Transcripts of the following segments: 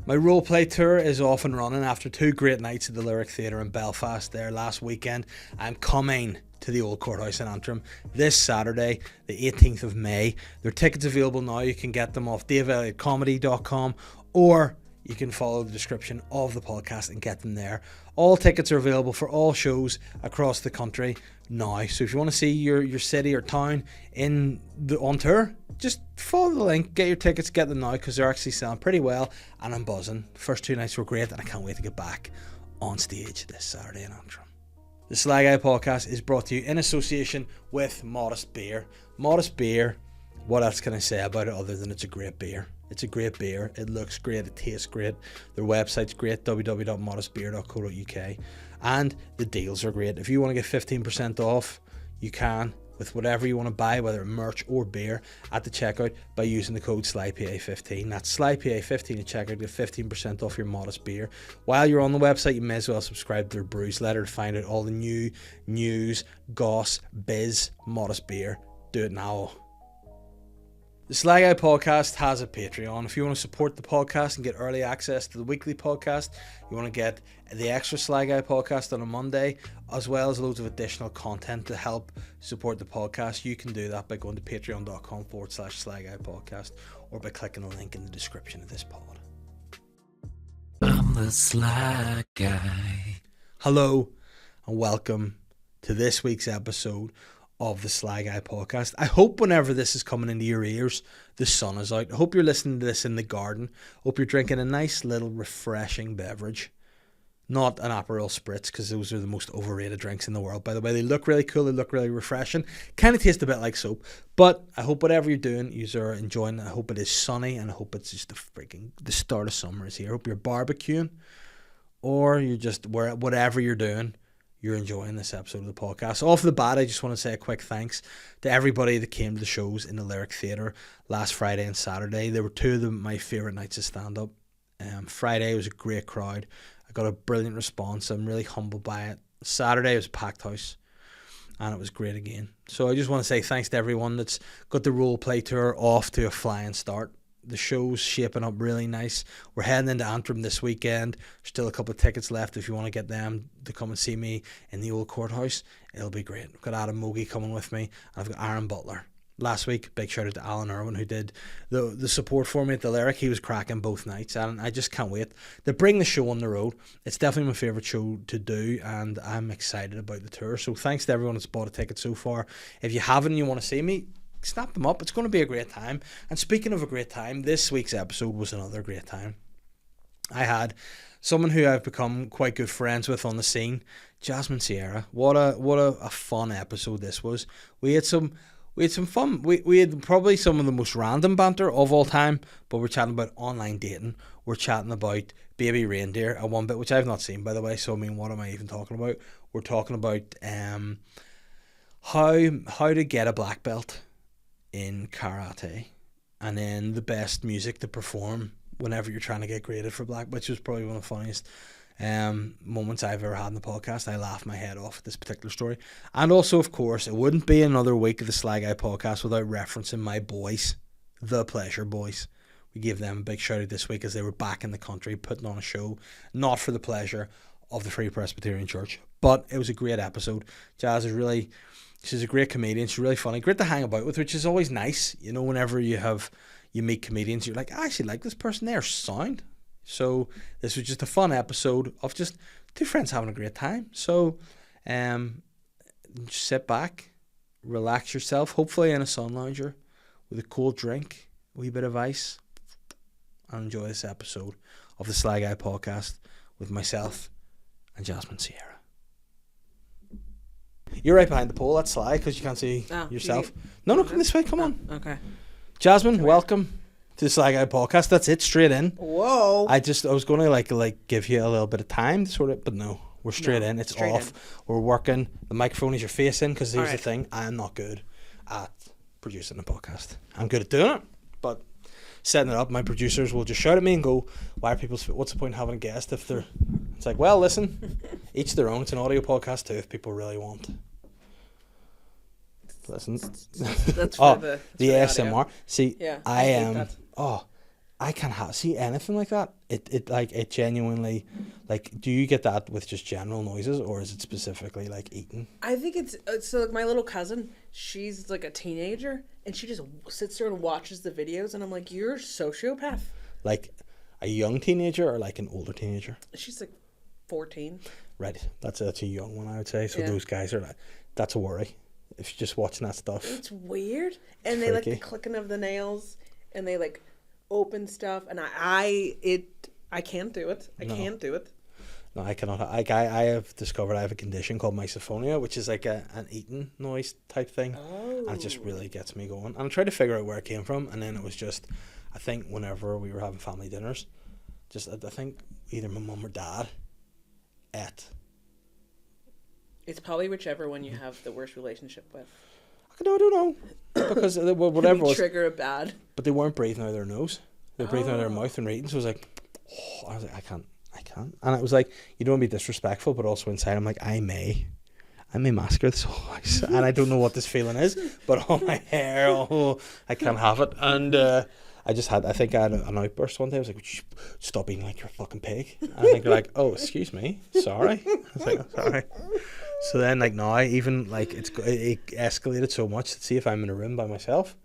My roleplay tour is off and running after 2 great nights at the Lyric Theatre in Belfast there last weekend. I'm coming to the old Courthouse in Antrim this Saturday, the 18th of May. There are tickets available now. You can get them off daveelliottcomedy.com, or you can follow the description of the podcast and get them there. All tickets are available for all shows across the country now. So if you want to see your city or town on tour, just follow the link, get your tickets, get them now, because they're actually selling pretty well, and I'm buzzing. First 2 nights were great, and I can't wait to get back on stage this Saturday in Antrim. The Sly Guy podcast is brought to you in association with Modest Beer. Modest Beer, what else can I say about it other than it's a great beer? It's a great beer. It looks great. It tastes great. Their website's great, www.modestbeer.co.uk. And the deals are great. If you want to get 15% off, you can with whatever you want to buy, whether merch or beer, at the checkout by using the code SLYPA15. That's SLYPA15 at checkout. Get 15% off your Modest Beer. While you're on the website, you may as well subscribe to their brews letter to find out all the new news, goss, biz, Modest Beer. Do it now. The Sly Guy podcast has a Patreon. If you want to support the podcast and get early access to the weekly podcast, you want to get the extra Sly Guy podcast on a Monday, as well as loads of additional content to help support the podcast, you can do that by going to patreon.com/Sly Guy podcast, or by clicking the link in the description of this pod. I'm the Sly Guy. Hello and welcome to this week's episode of the Sly Guy podcast. I hope whenever this is coming into your ears, the sun is out. I hope you're listening to this in the garden. I hope you're drinking a nice little refreshing beverage. Not an Aperol Spritz, because those are the most overrated drinks in the world, by the way. They look really cool, they look really refreshing, kind of taste a bit like soap. But I hope whatever you're doing, you are enjoying it. I hope it is sunny, and I hope it's just the start of summer is here. I hope you're barbecuing, or you're just, whatever you're doing, you're enjoying this episode of the podcast. Off the bat, I just want to say a quick thanks to everybody that came to the shows in the Lyric Theatre last Friday and Saturday. They were 2 of my favourite nights of stand-up. Friday was a great crowd. I got a brilliant response. I'm really humbled by it. Saturday was a packed house, and it was great again. So I just want to say thanks to everyone that's got the roleplay tour off to a flying start. The show's shaping up really nice. We're heading into Antrim this weekend. There's still a couple of tickets left if you want to get them to come and see me in the old Courthouse. It'll be great. I've got Adam Mogi coming with me, and I've got Aaron Butler. Last week, big shout out to Alan Irwin, who did the support for me at the Lyric. He was cracking both nights, and I just can't wait to bring the show on the road. It's definitely my favourite show to do, and I'm excited about the tour. So thanks to everyone that's bought a ticket so far. If you haven't and you want to see me, snap them up. It's going to be a great time. And speaking of a great time, this week's episode was another great time. I had someone who I've become quite good friends with on the scene, Jazmynne Sierra. What a fun episode this was. We had some fun. We had probably some of the most random banter of all time, but we're chatting about online dating. We're chatting about Baby Reindeer at one bit, which I've not seen, by the way. So I mean, what am I even talking about? We're talking about how to get a black belt in karate, and then the best music to perform whenever you're trying to get graded for black, which was probably one of the funniest moments I've ever had in the podcast. I laughed my head off at this particular story. And also, of course, it wouldn't be another week of the Sly Guy podcast without referencing my boys, the Pleasure Boys. We gave them a big shout out this week as they were back in the country putting on a show, not for the pleasure of the Free Presbyterian Church, but it was a great episode. She's a great comedian. She's really funny. Great to hang about with, which is always nice. You know, whenever you meet comedians, you're like, I actually like this person. They're sound. So this was just a fun episode of just 2 friends having a great time. So just sit back, relax yourself, hopefully in a sun lounger with a cold drink, a wee bit of ice, and enjoy this episode of the Sly Guy podcast with myself and Jazmynne Sierra. You're right behind the pole. That's Sly, because you can't see yourself. No, come this way. Come on. Okay. Jasmine, welcome to the Sly Guy podcast. That's it, straight in. Whoa. I was going to like give you a little bit of time to sort of, but no, we're straight in. It's straight off. We're working. The microphone is your face in, because here's the thing. I'm not good at producing a podcast. I'm good at doing it, but setting it up, my producers will just shout at me and go, what's the point in having a guest if they're... It's like, well, listen, each their own. It's an audio podcast too if people really want. Listen. That's for the ASMR. audio. See, yeah, I am... I can't see anything like that. It genuinely, like, do you get that with just general noises, or is it specifically like eating? I think it's so like my little cousin, she's like a teenager and she just sits there and watches the videos and I'm like, you're a sociopath. Like a young teenager or like an older teenager? She's like 14. Right. That's a young one, I would say. So Yeah. those guys are like, that's a worry. If you're just watching that stuff. It's weird. And they like the clicking of the nails and they like open stuff and I can't do it. I can't do it. No, I cannot. I have discovered I have a condition called Misophonia, which is like an eating noise type thing. Oh. And it just really gets me going. And I tried to figure out where it came from, and then it was just, I think whenever we were having family dinners, just I think either my mum or dad ate. It's probably whichever one you have the worst relationship with. No, I don't know. Because whatever it was. Trigger a bad. But they weren't breathing out of their nose. They were breathing out of their mouth and eating. So I was like, oh, I was like, I can't. And it was like, you don't want to be disrespectful, but also inside I'm like, I may massacre this whole house. And I don't know what this feeling is, but all my hair, I can't have it. And I think I had an outburst one day. I was like, would you stop eating like you're a fucking pig? And I think they're like, oh, excuse me, sorry. I was like, oh, sorry. So then, like, now, even, like, it escalated so much. See if I'm in a room by myself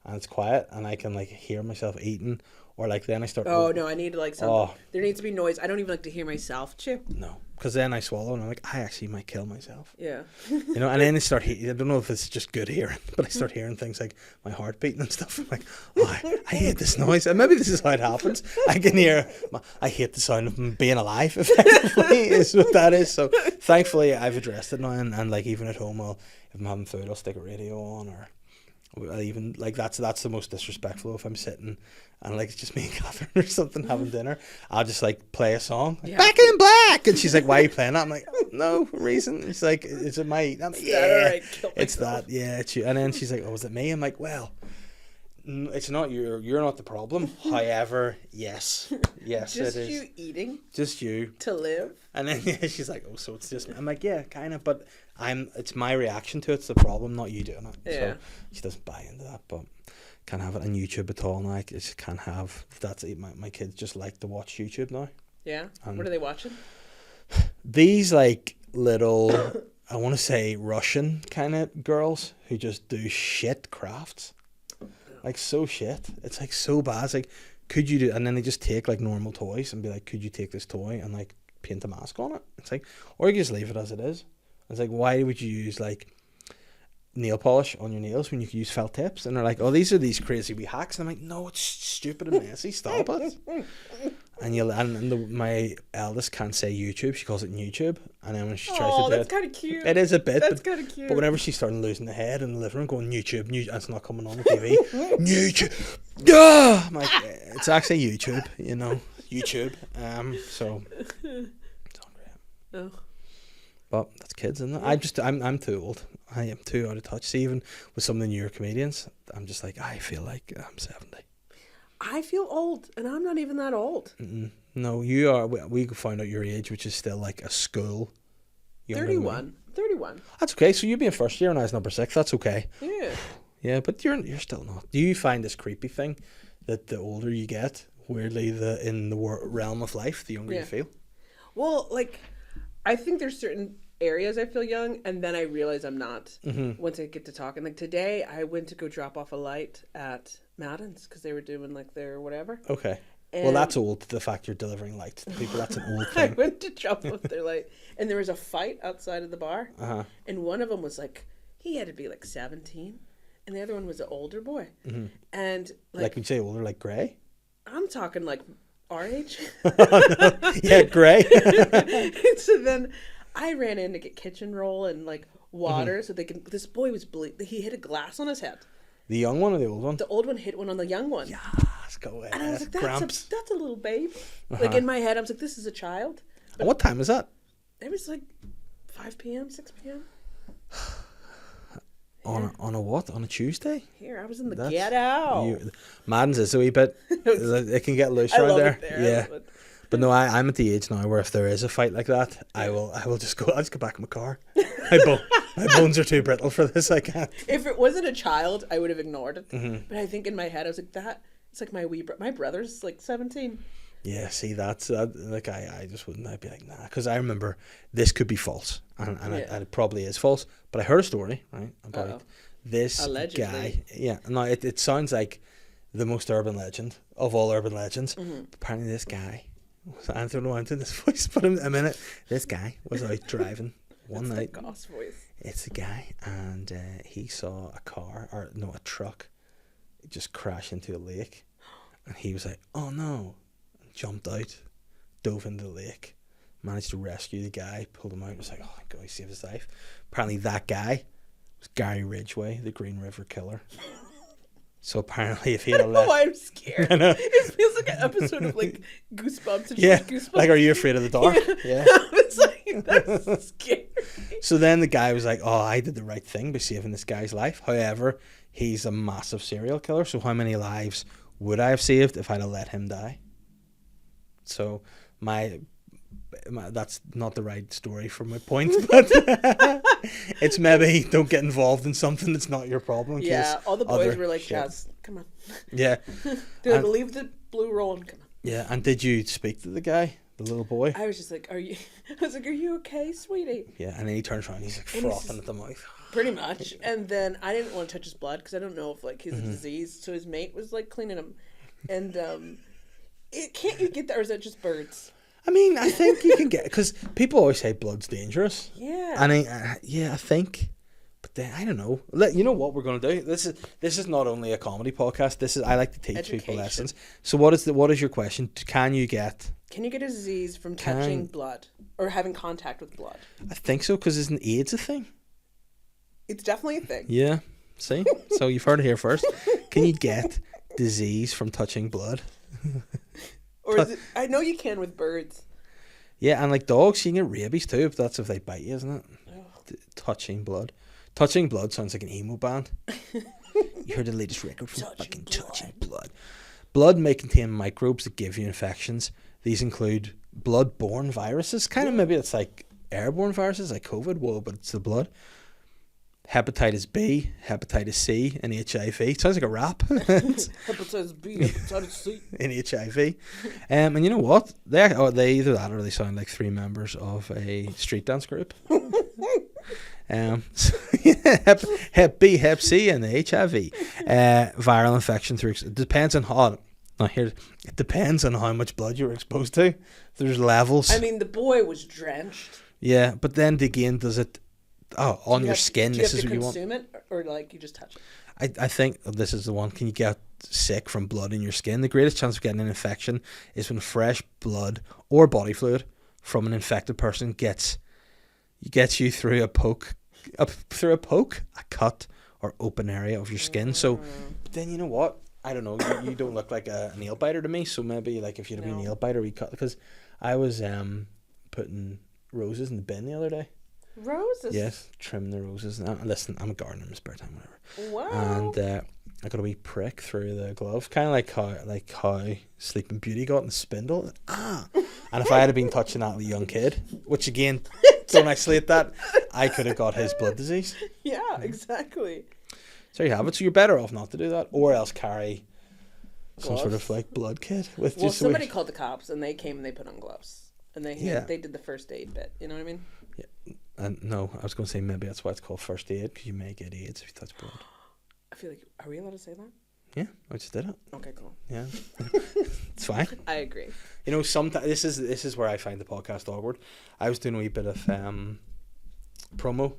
and it's quiet and I can, like, hear myself eating, or, like, then I start... Oh, no, I need, like, something. There needs to be noise. I don't even like to hear myself chew. No, because then I swallow and I'm like, I actually might kill myself. Yeah. You know, and then I start... I don't know if it's just good hearing, but I start hearing things like my heart beating and stuff. I'm like, oh, I hate this noise. And maybe this is how it happens. I can hear... I hate the sound of being alive, effectively, is what that is. So, thankfully, I've addressed it now, and like, even at home, if I'm having food, I'll stick a radio on, or... even like that's the most disrespectful. If I'm sitting and like it's just me and Catherine or something having dinner, I'll just like play a song, like, Back in Black, and she's like, why are you playing that? I'm like, no reason. It's like, is it my... I'm like, yeah, it's that, yeah, it's you. And then she's like, oh, is it me? I'm like, well, it's not you're not the problem. However, yes, just it is. Just you eating, just you to live. And then she's like, oh, so it's just... I'm like, yeah, kind of, but it's my reaction to it's the problem, not you doing it. Yeah. So she doesn't buy into that, but can't have it on YouTube at all now. I just can't have... That's it. My kids just like to watch YouTube now. Yeah? And what are they watching? These, like, little, I want to say Russian kind of girls who just do shit crafts. Like, so shit. It's, like, so bad. It's like, could you do... And then they just take, like, normal toys and be like, could you take this toy and, like, paint a mask on it? It's like, or you just leave it as it is. It's like, why would you use, like, nail polish on your nails when you could use felt tips? And they're like, oh, these are these crazy wee hacks. And I'm like, no, it's stupid and messy. Stop it. And my eldest can't say YouTube. She calls it YouTube. And then when she tries to do that's kind of cute. It is a bit. That's kind of cute. But whenever she's starting losing the head in the living room, going YouTube, it's not coming on the TV. YouTube. Yeah! I'm like, it's actually YouTube, you know. YouTube. So it's unreal. Oh. But that's kids, isn't it? I'm too old. I am too out of touch. See, even with some of the newer comedians, I'm just like, I feel like I'm 70. I feel old, and I'm not even that old. No, you are. We found out your age, which is still like a school. 31. That's okay. So you'd be in first year and I was number 6. That's okay. Yeah. Yeah, but you're still not. Do you find this creepy thing that the older you get, weirdly, in the realm of life, the younger you feel? Well, like, I think there's certain areas I feel young, and then I realize I'm not once I get to talking. Like, today, I went to go drop off a light at Madden's because they were doing, like, their whatever. Okay. Well, that's old. The fact you're delivering light to people, that's an old thing. I went to drop off their light, and there was a fight outside of the bar, and one of them was, like, he had to be, like, 17, and the other one was an older boy. And, like, when you say older, like grey? I'm talking, like, our age. Yeah, grey. So then I ran in to get kitchen roll and like water so they can. This boy was he hit a glass on his head. The young one or the old one? The old one hit one on the young one. Yes, go ahead. And I was like, that's a little babe. Like, in my head, I was like, this is a child. But and what time was that? It was like 5 p.m., 6 p.m. On a what? On a Tuesday? Here, I was in the ghetto. Madden's is a wee bit. It can get loose around there. Yeah. But no, I'm at the age now where if there is a fight like that, I will just go. I'll just go back in my car. My bones are too brittle for this. I can't. If it wasn't a child, I would have ignored it. But I think in my head, I was like, that It's like my brother's like 17. Yeah, see, that's like I just wouldn't. I'd be like, nah, because I remember this could be false, and it probably is false. But I heard a story, right, about this Allegedly. guy. Yeah, no, it sounds like the most urban legend of all urban legends. Apparently, this guy, I don't know why I'm doing this voice, but in a minute, this guy was out driving one night. The Goss voice. It's a guy, and he saw a truck, just crash into a lake, and he was like, "Oh no." Jumped out, dove into the lake, managed to rescue the guy, pulled him out, and was like, oh my God, he saved his life. Apparently that guy was Gary Ridgway, the Green River Killer. So apparently if he had I don't know why I'm scared. It feels like an episode of like Goosebumps. And yeah, Goosebumps. like Are You Afraid of the Dark? Yeah. It's like, that's scary. So then the guy was like, oh, I did the right thing by saving this guy's life. However, he's a massive serial killer, so how many lives would I have saved if I'd have let him die? So my that's not the right story for my point, but it's maybe don't get involved in something that's not your problem. Yeah, all the boys were like, Jazz, come on. Yeah. They're like, leave the blue roll and come on. Yeah, and did you speak to the guy, the little boy? I was just like, are you okay, sweetie? Yeah, and then he turns around and he's like frothing at the mouth. Pretty much. And then I didn't want to touch his blood because I don't know if like he's a disease. So his mate was like cleaning him. And can't you get that, or is that just birds? I mean, I think you can get, because people always say blood's dangerous. Yeah. And I think, but then I don't know. You know what we're going to do? This is not only a comedy podcast. I like to teach people lessons. So what is your question? Can you get a disease from touching blood or having contact with blood? I think so, because isn't AIDS a thing? It's definitely a thing. Yeah. See? So you've heard it here first. Can you get disease from touching blood? Or is it? I know you can with birds. Yeah, and like dogs, you can get rabies too, but that's if they bite you, isn't it? Oh. Touching blood. Touching blood sounds like an emo band. You heard the latest record from Touching Blood. Blood may contain microbes that give you infections. These include blood-borne viruses. Kind of maybe it's like airborne viruses like COVID, but it's the blood. Hepatitis B, hepatitis C, and HIV. Sounds like a rap. Hepatitis B, hepatitis C, and HIV. And you know what? They either that or they sound like three members of a street dance group. So, yeah, Hep B, Hep C, and the HIV. Viral infection through. It depends on how. It depends on how much blood you were exposed to. There's levels. I mean, the boy was drenched. Yeah, but then again, does it? Oh, on your skin. This is what you want. Do you have to consume it, or like you just touch it? I think this is the one. Can you get sick from blood in your skin? The greatest chance of getting an infection is when fresh blood or body fluid from an infected person gets you through a cut or open area of your skin. So, but then you know what? I don't know. You don't look like a nail biter to me. So maybe like if you'd have been a nail biter, we cut, because I was putting roses in the bin the other day. Roses? Yes, trim the roses. Listen, I'm a gardener in my spare time, whatever. Wow. And I got a wee prick through the glove, kind of like how Sleeping Beauty got in the spindle. And if I had been touching that with a young kid, which again, don't isolate that, I could have got his blood disease. Yeah, exactly. So you have it. So you're better off not to do that, or else carry some Gloves? sort of like blood kit with. Well, somebody called the cops and they came and they put on gloves and they did the first aid bit. You know what I mean? Yeah. And no, I was going to say maybe that's why it's called first aid, because you may get AIDS if you touch blood. I feel like, are we allowed to say that? Yeah, I just did it. Okay, cool. Yeah, it's fine. I agree. You know, sometimes this is where I find the podcast awkward. I was doing a wee bit of promo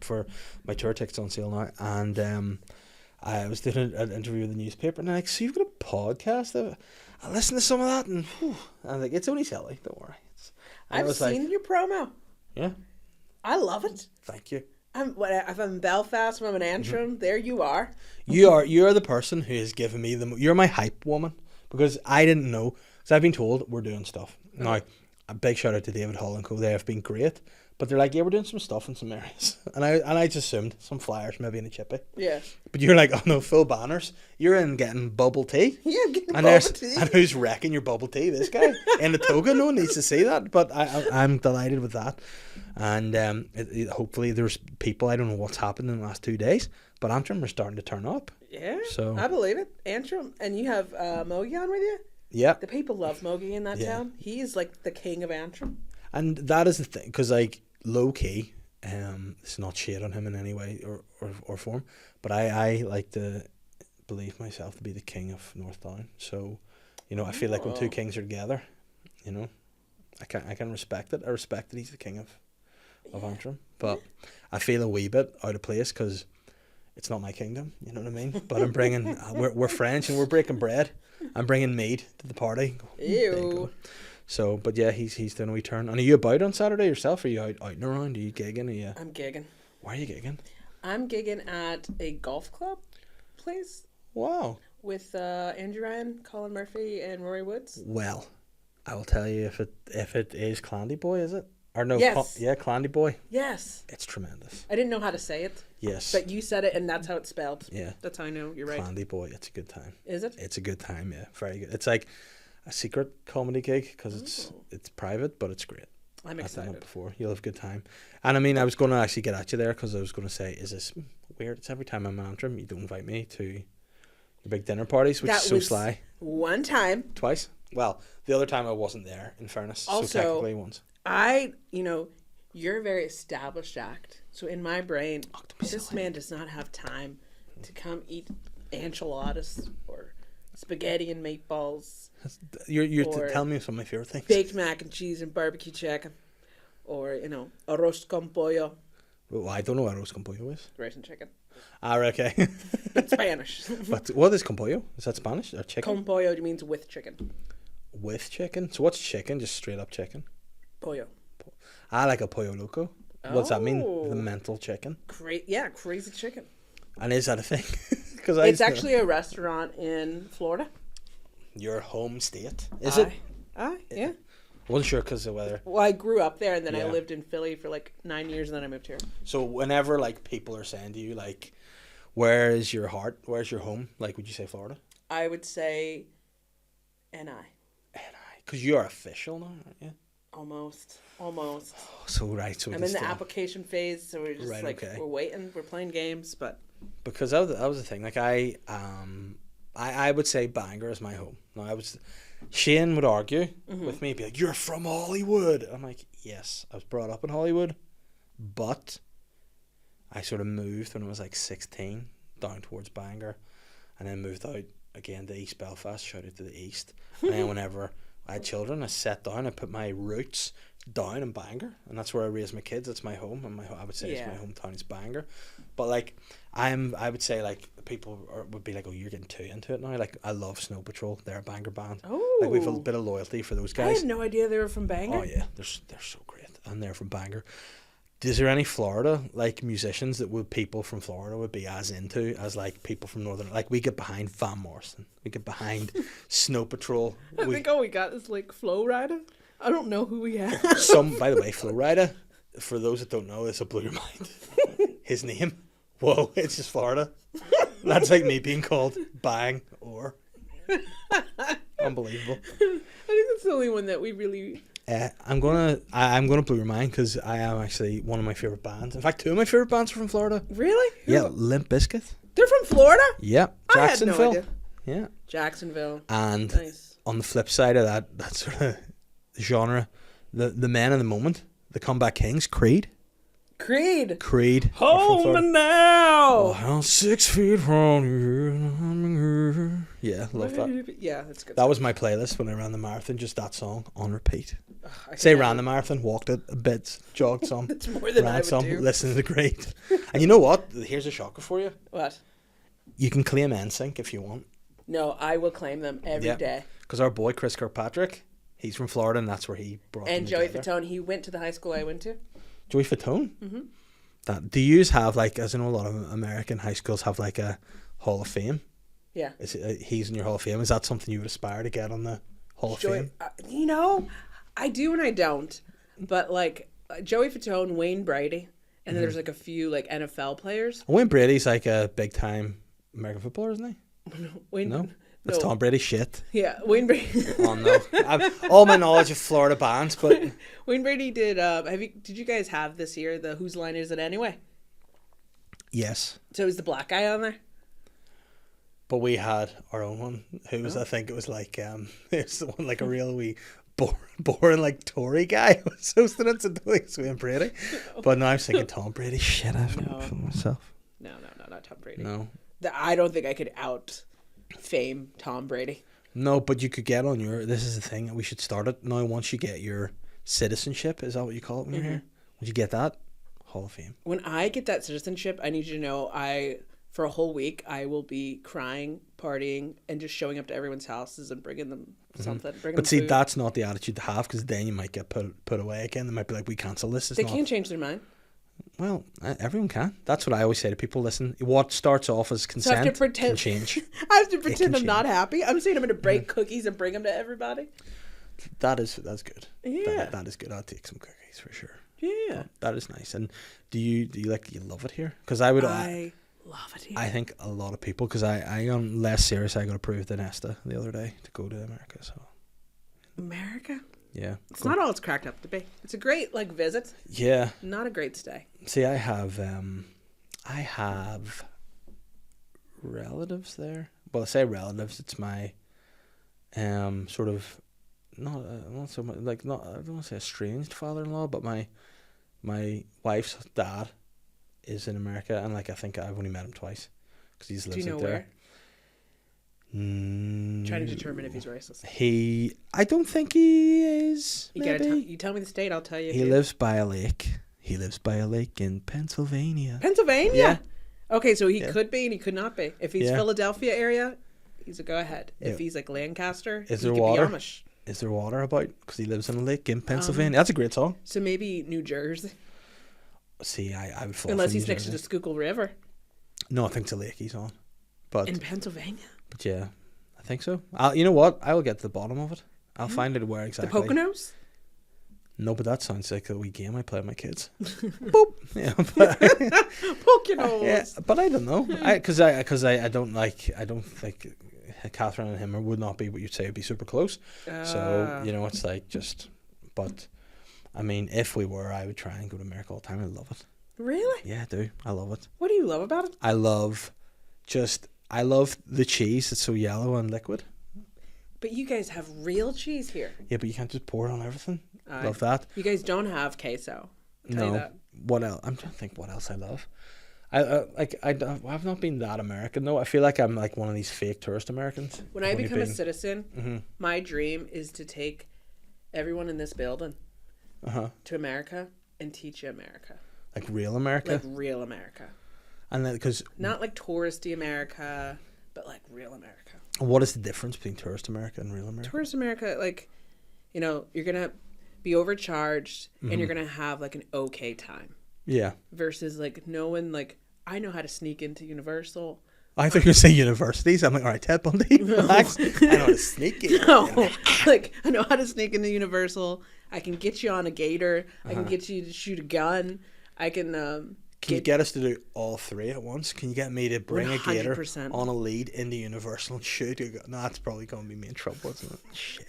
for my tour tickets on sale now, and I was doing an interview with the newspaper, and they're like, so you've got a podcast? I listened to some of that, and I'm like, it's only silly, don't worry. I've seen your promo. Yeah. I love it. Thank you. If I'm in Belfast, if I'm in Antrim, there you are. You are the person who has given me you're my hype woman, because I didn't know, because I've been told we're doing stuff. Now, a big shout out to David Hull and Co. They have been great, but they're like, yeah, we're doing some stuff in some areas, and I just assumed some flyers, maybe in a chippy. Yeah. But you're like, oh no, full banners. You're in getting bubble tea. Yeah, getting bubble tea. And who's wrecking your bubble tea? This guy in the toga. No one needs to see that, but I'm delighted with that. And hopefully there's people. I don't know what's happened in the last 2 days, but Antrim are starting to turn up. Yeah, So I believe it. Antrim, and you have Mogi on with you. yeah, The people love Mogi in that Yeah. town. He's like the king of Antrim. and that is the thing, because like low key, it's not shade on him in any way or form, but I like to believe myself to be the king of North Down. So, you know, I feel like when two kings are together, you know, I can respect it. I respect that he's the king of Antrim, but I feel a wee bit out of place because it's not my kingdom. You know what I mean? But I'm bringing we're French and we're breaking bread. I'm bringing mead to the party. Ew. So, but yeah, he's doing a wee turn. And are you about on Saturday yourself? Are you out and around? Are you gigging? Are you? I'm gigging. Where are you gigging? I'm gigging at a golf club place Wow. with Andrew Ryan, Colin Murphy, and Rory Woods. Well, I will tell you if it is Clandy Boy, is it? Or no? Yes. Clandy Boy. Yes. It's tremendous. I didn't know how to say it, Yes. but you said it, and that's how it's spelled. Yeah. That's how I know you're right. Clandy Boy. It's a good time. Is it? It's a good time. Yeah, very good. It's like a secret comedy gig because it's private, but it's great. I'm I've done excited. it before. You'll have a good time. And I mean, I was going to actually get at you there because I was going to say, is this weird? It's every time I'm in Antrim, you don't invite me to your big dinner parties, which That is so was sly. One time, Twice? Well, the other time I wasn't there, in fairness. Also- so technically once. you're a very established act. So in my brain, don't be this silly. man does not have time to come eat enchiladas or spaghetti and meatballs, You're Or- telling me some of my favourite things. baked mac and cheese and barbecue chicken, or, arroz con pollo, Well, I don't know what arroz con pollo is. rice and chicken. Ah, right, okay. It's Spanish. But what is con pollo? Is that Spanish? Or chicken? Con pollo means with chicken. With chicken? So what's chicken? Just straight up chicken? Pollo. I like a pollo loco. What's that mean? Oh. The mental chicken. Crazy chicken. And is that a thing? Because It's actually a restaurant in Florida. your home state. Is it? Yeah. I wasn't sure because of the weather. Well, I grew up there, and then I Yeah. lived in Philly for like 9 years, and then I moved here. So whenever like people are saying to you like, where is your heart? Where's your home? Like, would you say Florida? I would say NI. Because you are official now, aren't you? Almost. So right, so I'm in the application phase, so we're just Right, okay. we're waiting, we're playing games, but because that was the thing. Like I would say Bangor is my home. Now Shane would argue with me, be like, "You're from Hollywood." I'm like, "Yes, I was brought up in Hollywood, but I sort of moved when I was like 16 down towards Bangor, and then moved out again to East Belfast. Shout out to the East. And then whenever I had children, I sat down, I put my roots down in Bangor, and that's where I raised my kids. That's my home, and I would say it's my hometown is Bangor. But like I would say like people would be like, "Oh, you're getting too into it now." Like I love Snow Patrol; they're a Bangor band. Like we've a bit of loyalty for those I guys. had no idea they were from Bangor. Oh yeah, they're so great, and they're from Bangor. Is there any Florida like musicians that people from Florida would be as into as like people from Northern? Like we get behind Van Morrison, we get behind Snow Patrol. I think all we got is like Flow Rider. I don't know who we have. By the way, Flo Rida, for those that don't know, is a Blew Your Mind. His name, whoa, it's just Florida. That's like me being called Bang or. Unbelievable. I think that's the only one that we really. I'm gonna blow your mind because I am actually one of my favorite bands. In fact, two of my favorite bands are from Florida. Really? Yeah, Limp Bizkit. They're from Florida? Yeah, I had no Jacksonville. idea. Yeah, Jacksonville. and Nice. on the flip side of that sort of genre, the men of the moment, the comeback kings, Creed. Creed. are from Hold Florida. me now. I'm 6 feet from you. Yeah, love that. Yeah, that's good. That was my playlist when I ran the marathon, just that song on repeat. I Say can ran the marathon, walked it a bit, jogged some, That's more than I ran would some, do. listened to the great. And you know what? Here's a shocker for you. What? You can claim NSYNC if you want. No, I will claim them every day. Because our boy Chris Kirkpatrick, he's from Florida, and that's where he brought them And Joey together. Fatone, he went to the high school I went to. Joey Fatone? Mm-hmm. Do you have, like, as I know a lot of American high schools have, like, a Hall of Fame? Yeah. He's in your Hall of Fame. Is that something you would aspire to get on the Hall of Fame? I do and I don't. But, like, Joey Fatone, Wayne Brady, and then there's, like, a few, like, NFL players. Wayne Brady's, like, a big-time American footballer, isn't he? Wayne, No? That's Tom Brady shit. Yeah, Wayne Brady. Oh, no. All my knowledge of Florida bands, but... Wayne Brady did, did you guys have this year the Whose Line Is It Anyway? Yes. So is the black guy on there? But we had our own one. Who was, I think it was like, it was the one like a real wee boring like Tory guy was hosting it, so Wayne Brady. But now I'm thinking Tom Brady. Shit, I've filmed myself. No, not Tom Brady. No. I don't think I could out fame Tom Brady. No, but you could get on your, this is the thing, we should start it now. Once you get your citizenship, is that what you call it when you're here? Once you get that, Hall of Fame. When I get that citizenship, I need you to know for a whole week, I will be crying, partying, and just showing up to everyone's houses and bringing them something. But see, that's not the attitude to have, because then you might get put away again. They might be like, we cancel this. They can't change their mind. Well, everyone can. That's what I always say to people. Listen, what starts off as consent can change. I have to pretend I'm not happy. I'm saying I'm going to break cookies and bring them to everybody. That's good. Yeah. That is good. I'll take some cookies for sure. Yeah. That is nice. And do you love it here? Because I love it here. I think a lot of people, because I am less serious. I got approved in ESTA the other day to go to America. So America? Yeah. It's not all it's cracked up to be. It's a great visit. Yeah. Not a great stay. See, I have relatives there. Well, I say relatives. It's my sort of not so much like not, I don't want to say estranged father-in-law, but my wife's dad is in America, and like I think I've only met him twice because he's lives out there. Trying to determine if he's racist. I don't think he is. You tell me the state, I'll tell you. He lives by a lake. He lives by a lake in Pennsylvania. Pennsylvania? Yeah. Okay, so he could be and he could not be. If he's Philadelphia area, he's a go ahead. If he's like Lancaster, is he there could water? be Amish. Is there water about? Because he lives in a lake in Pennsylvania. That's a great song. So maybe New Jersey. See, I would fall unless for he's New next Jersey. to the Schuylkill River. No, I think it's a lake he's on. But in Pennsylvania? But yeah, I think so. You know what? I will get to the bottom of it. I'll find out where exactly. The Poconos? No, but that sounds like a wee game I play with my kids. Boop. Yeah, Poconos. Yeah, but I don't know. Because I don't think Catherine and him would not be what you'd say would be super close. So it's like just. But I mean, if we were, I would try and go to America all the time. I love it. Really? Yeah, I do. I love it. What do you love about it? I love the cheese. It's so yellow and liquid. But you guys have real cheese here. Yeah, but you can't just pour it on everything. Love that. You guys don't have queso. I'll tell you that. What else? I'm trying to think what else I love. I've not been that American though. I feel like I'm like one of these fake tourist Americans. When I become a citizen, my dream is to take everyone in this building to America and teach you America. Like real America? Like real America. And then because not like touristy America, but like real America. What is the difference between tourist America and real America? Tourist America, like, you're gonna be overcharged and you're gonna have like an okay time. Yeah. Versus like knowing I know how to sneak into Universal. I thought you were going to say universities. I'm like, all right, Ted Bundy, relax. I know how to sneak in. No, I know how to sneak into Universal. I can get you on a gator. I can get you to shoot a gun. I can. Can you get us to do all three at once? Can you get me to bring 100%. A gator on a lead into Universal and shoot? No, that's probably going to be me in trouble, isn't it? Shit.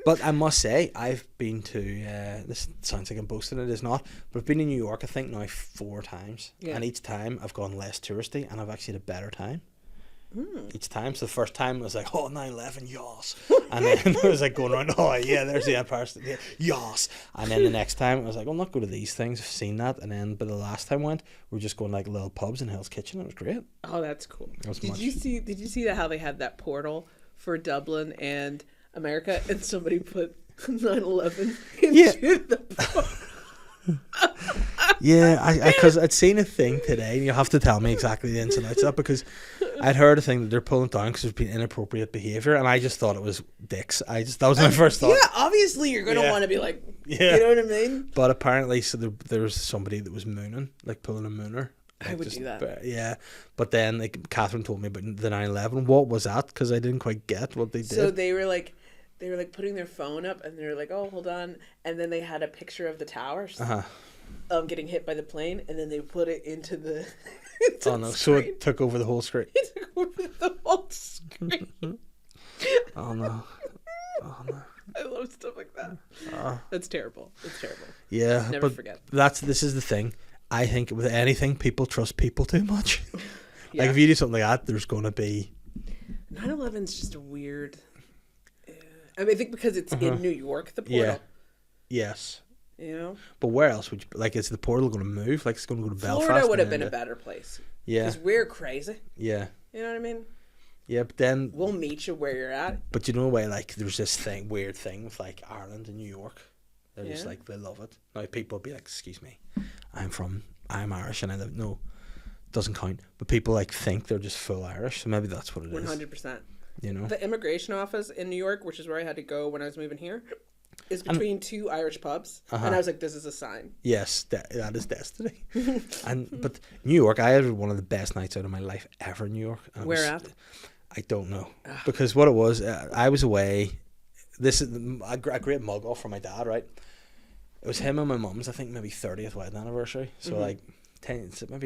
But I must say, I've been to, this sounds like I'm boasting, it is not, but I've been in New York, I think now 4 times. Yeah. And each time I've gone less touristy and I've actually had a better time. Each time. So the first time I was like, 9/11, yas. And then I was like going around, there's the Empire State, yas. And then the next time I was like, I'll not go to these things, I've seen that. And then, but the last time I went, we were just going like little pubs in Hell's Kitchen. It was great. Oh, that's cool. Did you see that how they had that portal for Dublin and America, and somebody put 9/11 into the portal? Yeah, because I'd seen a thing today, and you'll have to tell me exactly the ins and outs of that, because I'd heard a thing that they're pulling down because there's been inappropriate behaviour, and I just thought it was dicks. That was my first thought. Yeah, obviously you're going to want to be like, you know what I mean? But apparently, so there was somebody that was mooning, like pulling a mooner. I would do that. But then Catherine told me about the 9/11. What was that? Because I didn't quite get what they did. So they were like putting their phone up, and they were like, "Oh, hold on," and then they had a picture of the towers, getting hit by the plane, and then they put it into the. So it took over the whole screen. It took over the whole screen. Oh no! I love stuff like that. That's terrible. It's terrible. Yeah, never forget. This is the thing. I think with anything, people trust people too much. Like if you do something like that, there's going to be 9/11's just a weird. I mean, I think because it's in New York, the portal. yeah, yes. You know, But where else would you, like? Is the portal going to move? Like it's going to go to Belfast? Florida would have and been a then better place. Yeah, Because we're crazy. yeah, You know what I mean? yeah. But then, We'll meet you where you're at. but you know why? Like there's this weird thing with like Ireland and New York. They're just like they love it. Now people will be like, "Excuse me, I'm Irish and I live." No, doesn't count. But people like think they're just full Irish, so maybe that's what it is. 100%. You know, The immigration office in New York, which is where I had to go when I was moving here, is between two Irish pubs, and I was like, "This is a sign." yes, that is destiny. But New York, I had one of the best nights out of my life ever in New York. And Where at? I don't know because what it was, I was away. This is a great mug off from my dad, right? It was him and my mum's, I think maybe 30th wedding anniversary. So like 10 years ago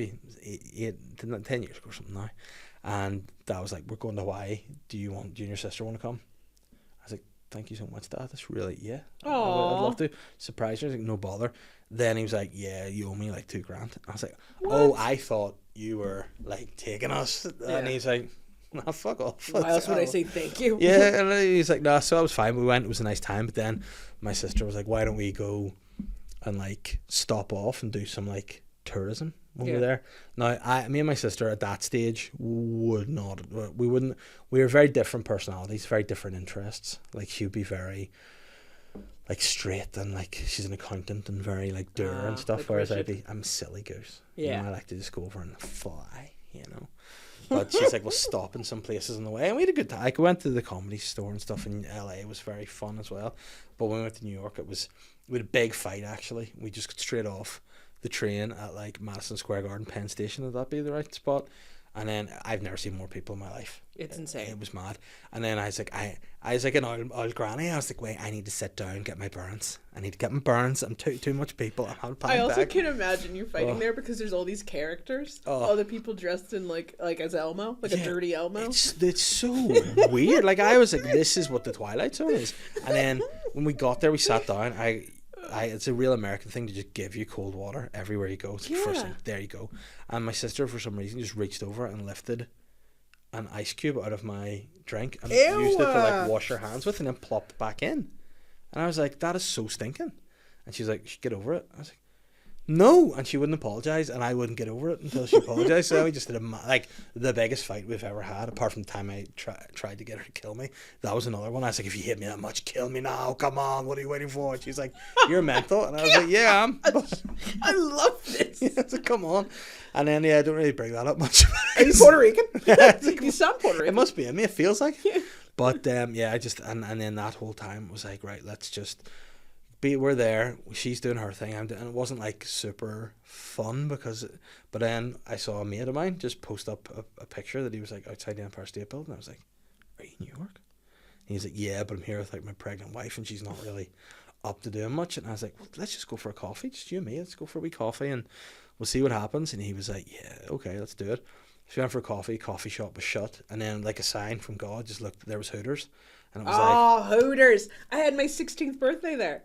or something now. And Dad was like, "We're going to Hawaii. Do you and your sister want to come?" I was like, "Thank you so much, Dad. That's really I'd love to surprise you." I was like, "No bother." Then he was like, "Yeah, you owe me like $2,000." I was like, "What? Oh, I thought you were like taking us." And he's like, "Nah, fuck off." Why else would I say thank you? Yeah, and he's like, "Nah." So I was fine. We went. It was a nice time. But then my sister was like, "Why don't we go and like stop off and do some like tourism when we're there?" Now, me and my sister at that stage would not. We wouldn't. We were very different personalities, very different interests. Like she'd be very like straight and like she's an accountant and very like dour and stuff. Like whereas Richard. I'm a silly goose. Yeah. You know, I like to just go over and fly. You know. But she's like, "We'll stop in some places on the way," and we had a good time. Like, we went to the Comedy Store and stuff in LA. It was very fun as well. But when we went to New York, we had a big fight actually. We just got straight off the train at like Madison Square Garden, Penn Station. Would that be the right spot? And then I've never seen more people in my life. It's insane. It was mad. And then I was like an old granny. I was like, "Wait, I need to sit down and get my burns. I need to get my burns. I'm too much people. I'm I also can imagine you fighting there because there's all these characters, all the people dressed in like as Elmo, like a dirty Elmo. It's so weird. Like I was like, this is what the Twilight Zone is. And then when we got there, we sat down. It's a real American thing to just give you cold water everywhere you go. It's like first thing, there you go. And my sister, for some reason, just reached over and lifted an ice cube out of my drink and used it to like wash her hands with, and then plopped back in. And I was like, "That is so stinking." And she's like, "Get over it." I was like, "No," and she wouldn't apologize, and I wouldn't get over it until she apologized. So we just did like the biggest fight we've ever had, apart from the time I tried to get her to kill me. That was another one. I was like, "If you hate me that much, kill me now. Come on, what are you waiting for?" And she's like, "You're mental," and I was like, "Yeah, I am." I love this. Yeah, so come on. And then I don't really bring that up much. Are you Puerto Rican? You sound Puerto Rican. It must be in me. It feels like. But I just and then that whole time was like, right, let's just. We're there. She's doing her thing. And it wasn't like super fun but then I saw a mate of mine just post up a picture that he was like outside the Empire State Building. I was like, "Are you in New York?" And he's like, "Yeah, but I'm here with like my pregnant wife and she's not really up to doing much." And I was like, "Well, let's just go for a coffee, just you and me. Let's go for a wee coffee and we'll see what happens." And he was like, "Yeah, okay, let's do it." So we went for a coffee shop was shut, and then like a sign from God just looked, there was Hooters. And it was Hooters. I had my 16th birthday there.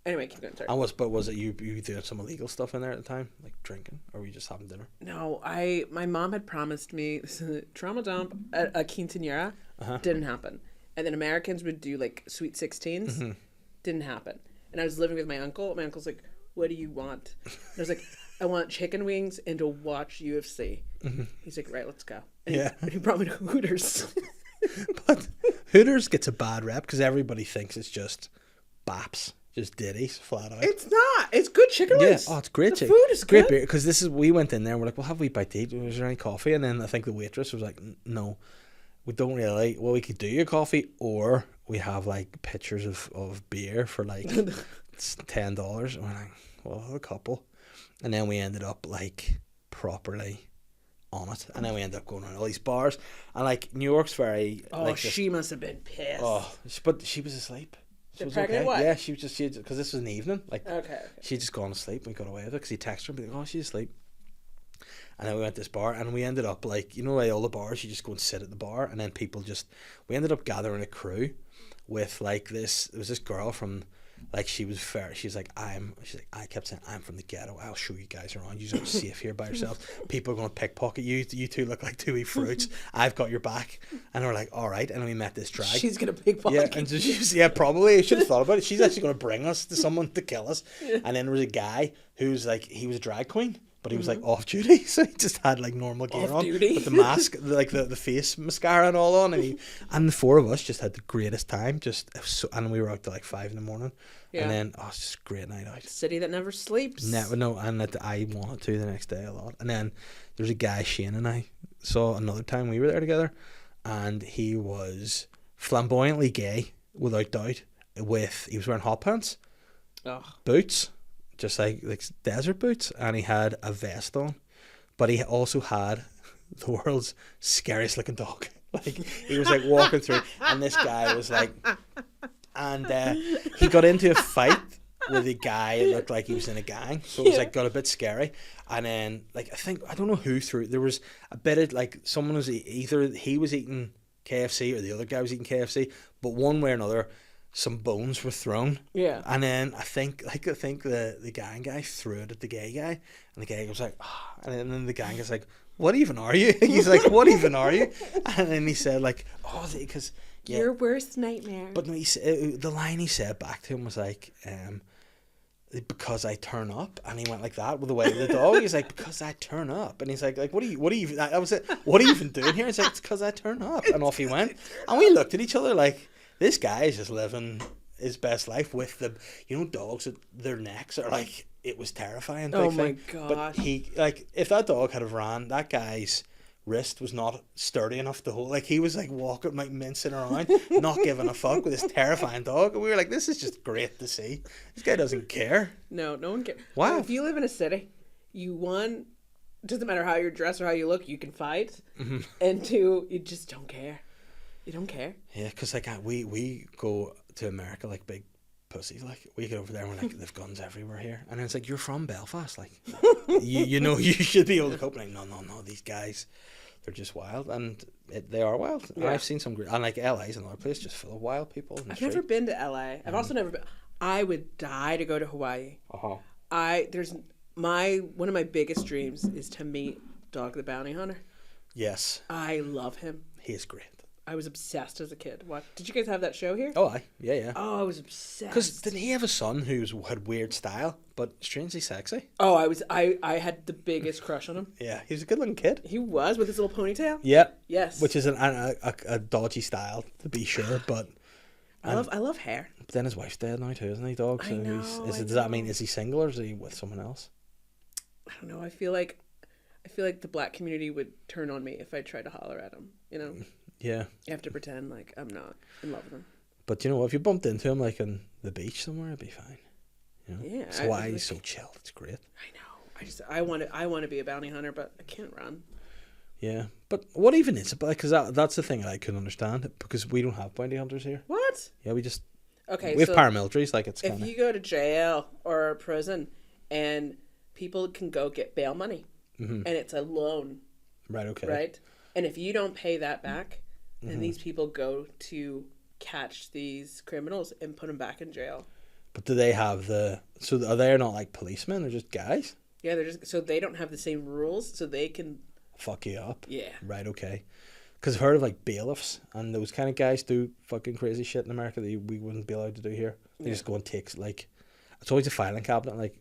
Anyway, keep going. Sorry. Was it you doing some illegal stuff in there at the time, like drinking, or were you just having dinner? No, my mom had promised me trauma dump at a quinceañera. Didn't happen. And then Americans would do like sweet 16s. Didn't happen. And I was living with my uncle. My uncle's like, "What do you want?" And I was like, "I want chicken wings and to watch UFC." He's like, "Right, let's go." And he brought me to Hooters. But Hooters gets a bad rep because everybody thinks it's just baps. Just ditties, flat out. It's not. It's good chicken wings. Yeah, it's great. The food is great good. beer. Because we went in there and we're like, "We'll have a wee bite to eat. Was there any coffee?" And then I think the waitress was like, "No, we don't really. Well, we could do your coffee, or we have like pictures of beer for like $10." And we're like, "Well, I'll have a couple." And then we ended up like properly on it. And then we ended up going around all these bars. And like New York's very. She must have been pissed. But she was asleep. The pregnant wife? Yeah, she because this was an evening. Like, okay. She'd just gone to sleep. We got away with it because he texted her and be like, "Oh, she's asleep." And then we went to this bar and we ended up like, you know, like all the bars, you just go and sit at the bar, and then we ended up gathering a crew with like there was this girl from like she was fair. She's like, I kept saying, I'm from the ghetto. I'll show you guys around. You're safe here by yourselves. People are going to pickpocket you. You two look like two wee fruits. I've got your back. And we're like, all right. And then we met this drag. She's going to pickpocket. Yeah, and so probably. I should have thought about it. She's actually going to bring us to someone to kill us. Yeah. And then there was a guy who's like, he was a drag queen, but he was like off duty, so he just had like normal gear on with the mask, like the face mascara and all on, and the four of us just had the greatest time. And we were out till like 5 a.m. And then it's just a great night out. City that never sleeps. Never, no, and I wanted to the next day a lot. And then there's a guy Shane and I saw another time we were there together, and he was flamboyantly gay without doubt. He was wearing hot pants, boots. Just like desert boots, and he had a vest on, but he also had the world's scariest looking dog. Like he was like walking through, and this guy was like, and he got into a fight with a guy that looked like he was in a gang, so it was like got a bit scary. And then like I don't know who threw. There was a bit of like someone was either he was eating KFC or the other guy was eating KFC, but one way or another, some bones were thrown. Yeah. And then I think the gang guy threw it at the gay guy, and the guy was like, and then the gang guy's like, what even are you? He's like, what even are you? And then he said like, because your worst nightmare. But no, the line he said back to him was like, because I turn up, and he went like that with the way of the dog. He's like, because I turn up, and he's like what are you? I was like, what are you even doing here? He's like, it's because I turn up, and off he went. And we looked at each other like, this guy is just living his best life with the, dogs, their necks are like, it was terrifying. Oh my gosh. But he, like, if that dog had have ran, that guy's wrist was not sturdy enough to hold. Like, he was like walking, like mincing around, not giving a fuck with this terrifying dog. And we were like, this is just great to see. This guy doesn't care. No one cares. Wow. If you live in a city, doesn't matter how you're dressed or how you look, you can fight. Mm-hmm. And two, you just don't care. You don't care? Yeah, because like we go to America like big pussies. Like we get over there and we're like, they've guns everywhere here. And it's like, you're from Belfast. Like, you should be able to cope. Like, no, these guys, they're just wild. And they are wild. Yeah. And I've seen some great, and like LA's another place just full of wild people. I've never been to LA. I've also never been. I would die to go to Hawaii. One of my biggest dreams is to meet Dog the Bounty Hunter. Yes. I love him. He is great. I was obsessed as a kid. What? Did you guys have that show here? Oh, yeah. Oh, I was obsessed. Because didn't he have a son who had weird style, but strangely sexy? Oh, I had the biggest crush on him. Yeah, he was a good-looking kid. He was, with his little ponytail. Yeah. Yes. Which is a dodgy style, to be sure, but... I love hair. But then his wife's dead now too, isn't he, dog? So I know. Does that mean, is he single or is he with someone else? I don't know. I feel like the black community would turn on me if I tried to holler at him, Yeah. You have to pretend like I'm not in love with him. But if you bumped into him like on the beach somewhere, it'd be fine. Yeah. That's why he's so chilled. It's great. I know. I want to be a bounty hunter, but I can't run. Yeah. But what even is it? Because that's the thing I couldn't understand, because we don't have bounty hunters here. What? Yeah, we have paramilitaries. Like, it's if you go to jail or a prison and people can go get bail money, and it's a loan. Right. Okay. Right. And if you don't pay that back, then these people go to catch these criminals and put them back in jail. But do they have so are they not like policemen? They're just guys? Yeah, so they don't have the same rules, so they can... fuck you up? Yeah. Right, okay. Because I've heard of like bailiffs, and those kind of guys do fucking crazy shit in America that we wouldn't be allowed to do here. They just go and take, like... It's always a filing cabinet, like...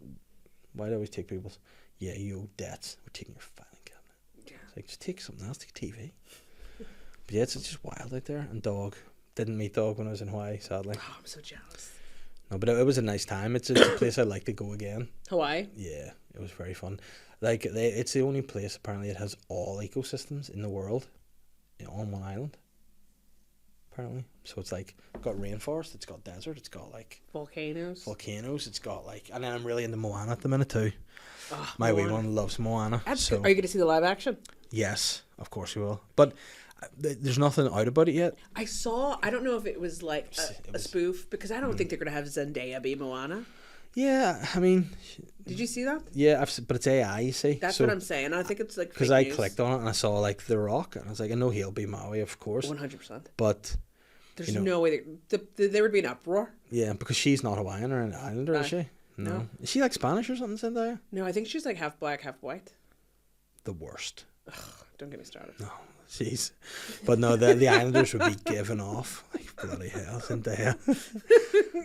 Why do I always take people's... Yeah, you owe debts. We're taking your filing cabinet. Yeah. It's like, just take something else, take TV. But yeah, it's just wild out there. And Dog. Didn't meet Dog when I was in Hawaii, sadly. Oh, I'm so jealous. No, but it was a nice time. It's a place I'd like to go again. Hawaii? Yeah, it was very fun. Like, it's the only place, apparently, that has all ecosystems in the world on one island. Apparently. So it's like, it's got rainforest, it's got desert, it's got like... Volcanoes, it's got like... And then I'm really into Moana at the minute too. Oh, my wee one loves Moana. So. Are you going to see the live action? Yes, of course we will. But... there's nothing out about it yet. I don't know if it was like a spoof, because I don't think they're going to have Zendaya be Moana. Yeah, I mean... Did you see that? Yeah, but it's AI, you see. That's what I'm saying. I think it's like... Because I clicked on it and I saw like The Rock, and I was like, I know he'll be Maui, of course. 100%. But There's no way there would be an uproar. Yeah, because she's not Hawaiian or an Islander, is she? No. Is she like Spanish or something, Zendaya? No, I think she's like half black, half white. The worst. Ugh, don't get me started. No, jeez. But no, the Islanders would be giving off. Like, bloody hell, Zendaya.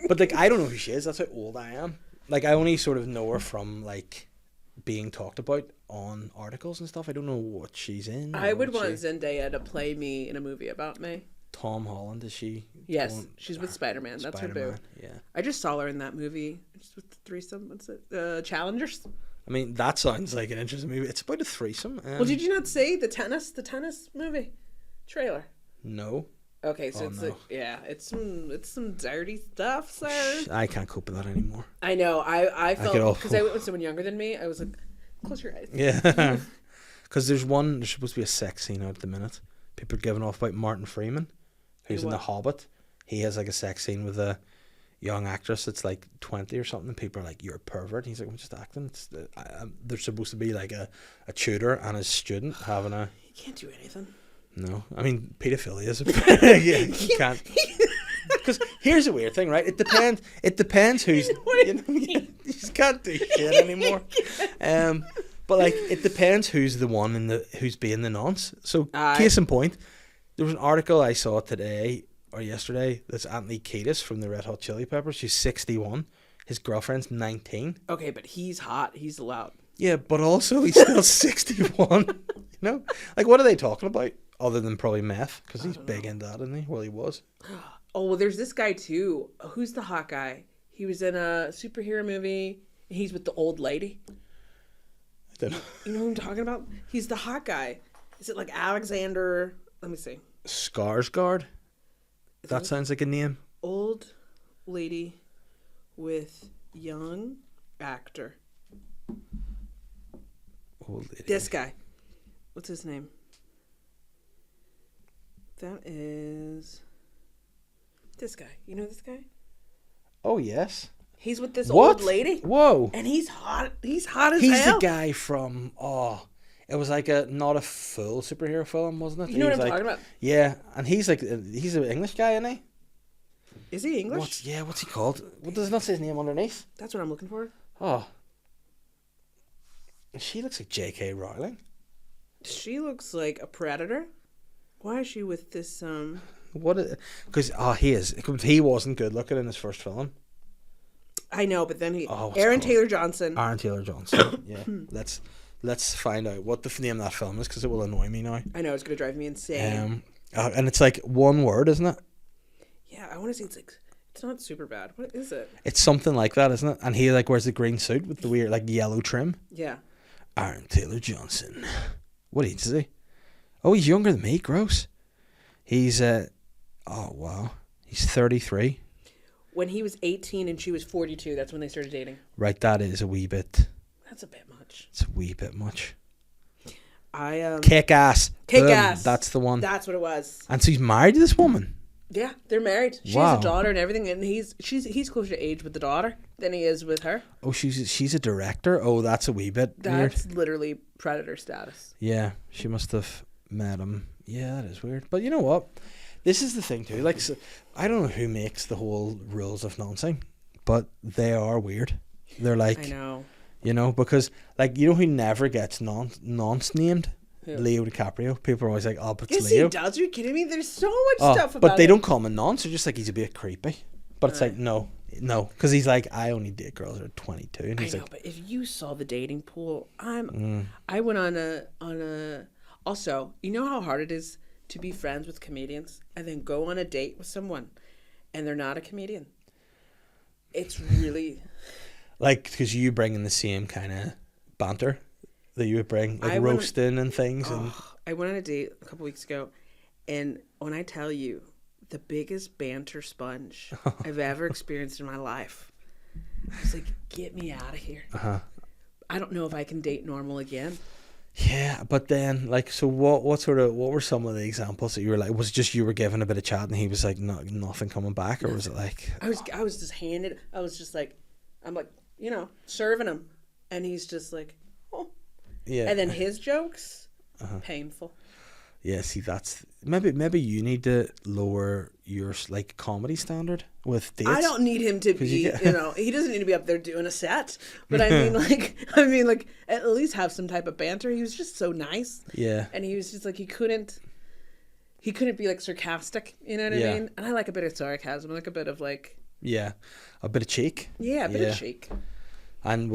But, like, I don't know who she is. That's how old I am. Like, I only sort of know her from, like, being talked about on articles and stuff. I don't know what she's in. I would want Zendaya to play me in a movie about me. Tom Holland, is she? Yes, she's with Spider-Man. That's her boo. Yeah. I just saw her in that movie. Just with the threesome. What's it? Challengers. I mean, that sounds like an interesting movie. It's about a threesome. Well, did you not see the tennis movie trailer? No. Okay, so it's some dirty stuff, sir. I can't cope with that anymore. I know. I felt because I went with someone younger than me. I was like, close your eyes. Yeah. Because there's supposed to be a sex scene out at the minute. People are giving off about Martin Freeman, who's in The Hobbit. He has like a sex scene with a young actress that's like 20 or something. And people are like, "You're a pervert." And he's like, "I'm just acting." There's supposed to be like a tutor and a student having a. You can't do anything. No, I mean pedophilia is you can't. Because here's a weird thing, right? It depends. It depends who's. You just can't do shit anymore. But like, it depends who's the one who's being the nonce. So, case in point, there was an article I saw today or yesterday. That's Anthony Kiedis from the Red Hot Chili Peppers. She's 61. His girlfriend's 19. Okay, but he's hot. He's allowed. Yeah, but also he's still 61. You know, like, what are they talking about other than probably meth? Because he's big into that, isn't he? Well, he was. Oh, well, there's this guy too. Who's the hot guy? He was in a superhero movie. And he's with the old lady. You know who I'm talking about? He's the hot guy. Is it like Alexander? Let me see. Skarsgård? That sounds like a name. Old lady with young actor. Old lady. This guy. What's his name? That is this guy. You know this guy? Oh, yes. He's with this old lady. Whoa. And he's hot. He's hot as hell. He's the guy from, it was like not a full superhero film, wasn't it? You know what I'm talking about? Yeah. And he's like, he's an English guy, isn't he? Is he English? What's he called? What does it not say his name underneath? That's what I'm looking for. Oh. She looks like J.K. Rowling. She looks like a predator. Why is she with this, Because, he wasn't good looking in his first film. I know, but then Aaron Taylor Johnson. Aaron Taylor Johnson. Yeah. Let's find out what the name of that film is, because it will annoy me now. I know, it's going to drive me insane. And it's like one word, isn't it? Yeah, I want to say it's not super bad. What is it? It's something like that, isn't it? And he like wears the green suit with the weird like yellow trim. Yeah. Aaron Taylor Johnson. What age is he? Oh, he's younger than me. Gross. He's oh wow, he's 33. When he was 18 and she was 42, that's when they started dating. Right, that is a wee bit. That's a bit much. It's a wee bit much. I Kick ass. Kick ass. That's the one. That's what it was. And so he's married to this woman. Yeah, they're married. She has a daughter and everything, and he's closer to age with the daughter than he is with her. Oh, she's a director. Oh, that's a wee bit weird. That's literally predator status. Yeah, she must have met him. Yeah, that is weird. But you know what? This is the thing too. Like, so, I don't know who makes the whole rules of noncing, but they are weird. They're like, I know. You know, because like, you know who never gets nonce named? Who? Leo DiCaprio. People are always like, "Oh, but it's yes, Leo." he does. Are you kidding me? There's so much stuff about but they him. don't call him a nonce. They're just like, he's a bit creepy. But it's like, no, because he's like, I only date girls that are 22, and he's I know, like, but if you saw the dating pool, I went on a. Also, you know how hard it is to be friends with comedians and then go on a date with someone, and they're not a comedian. It's really like, because you bring in the same kind of banter that you would bring, like roasting and things. And I went on a date a couple weeks ago, and when I tell you, the biggest banter sponge I've ever experienced in my life. I was like, get me out of here. I don't know if I can date normal again. Yeah, but then, like, so what were some of the examples that you were like, was it just you were giving a bit of chat and he was like, no, nothing coming back, or was it like... I was just handed, I was just like, I'm like, you know, serving him, and he's just like, oh. Yeah. And then his jokes, painful. Yeah, see, that's maybe you need to lower your like comedy standard with dates. I don't need him to be, you get- he doesn't need to be up there doing a set. But I mean, like, at least have some type of banter. He was just so nice. Yeah. And he was just like, he couldn't be like sarcastic. You know what Yeah. I mean? And I like a bit of sarcasm. I like a bit of like, Yeah, a bit of cheek. yeah, a bit of cheek. And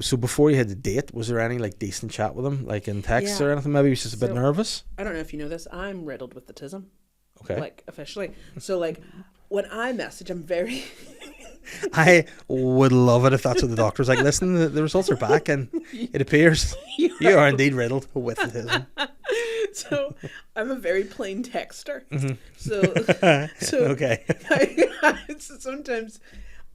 so before you had the date, was there any like decent chat with him, like in text Yeah. or anything? Maybe he was just a bit So- nervous. I don't know if you know this. I'm riddled with autism. Okay. Like, officially. So, like, when I message, I'm very... I would love it if that's what the doctor's like. Listen, the results are back, and it appears you are indeed riddled with autism. So, I'm a very plain texter. Mm-hmm. So Okay. so sometimes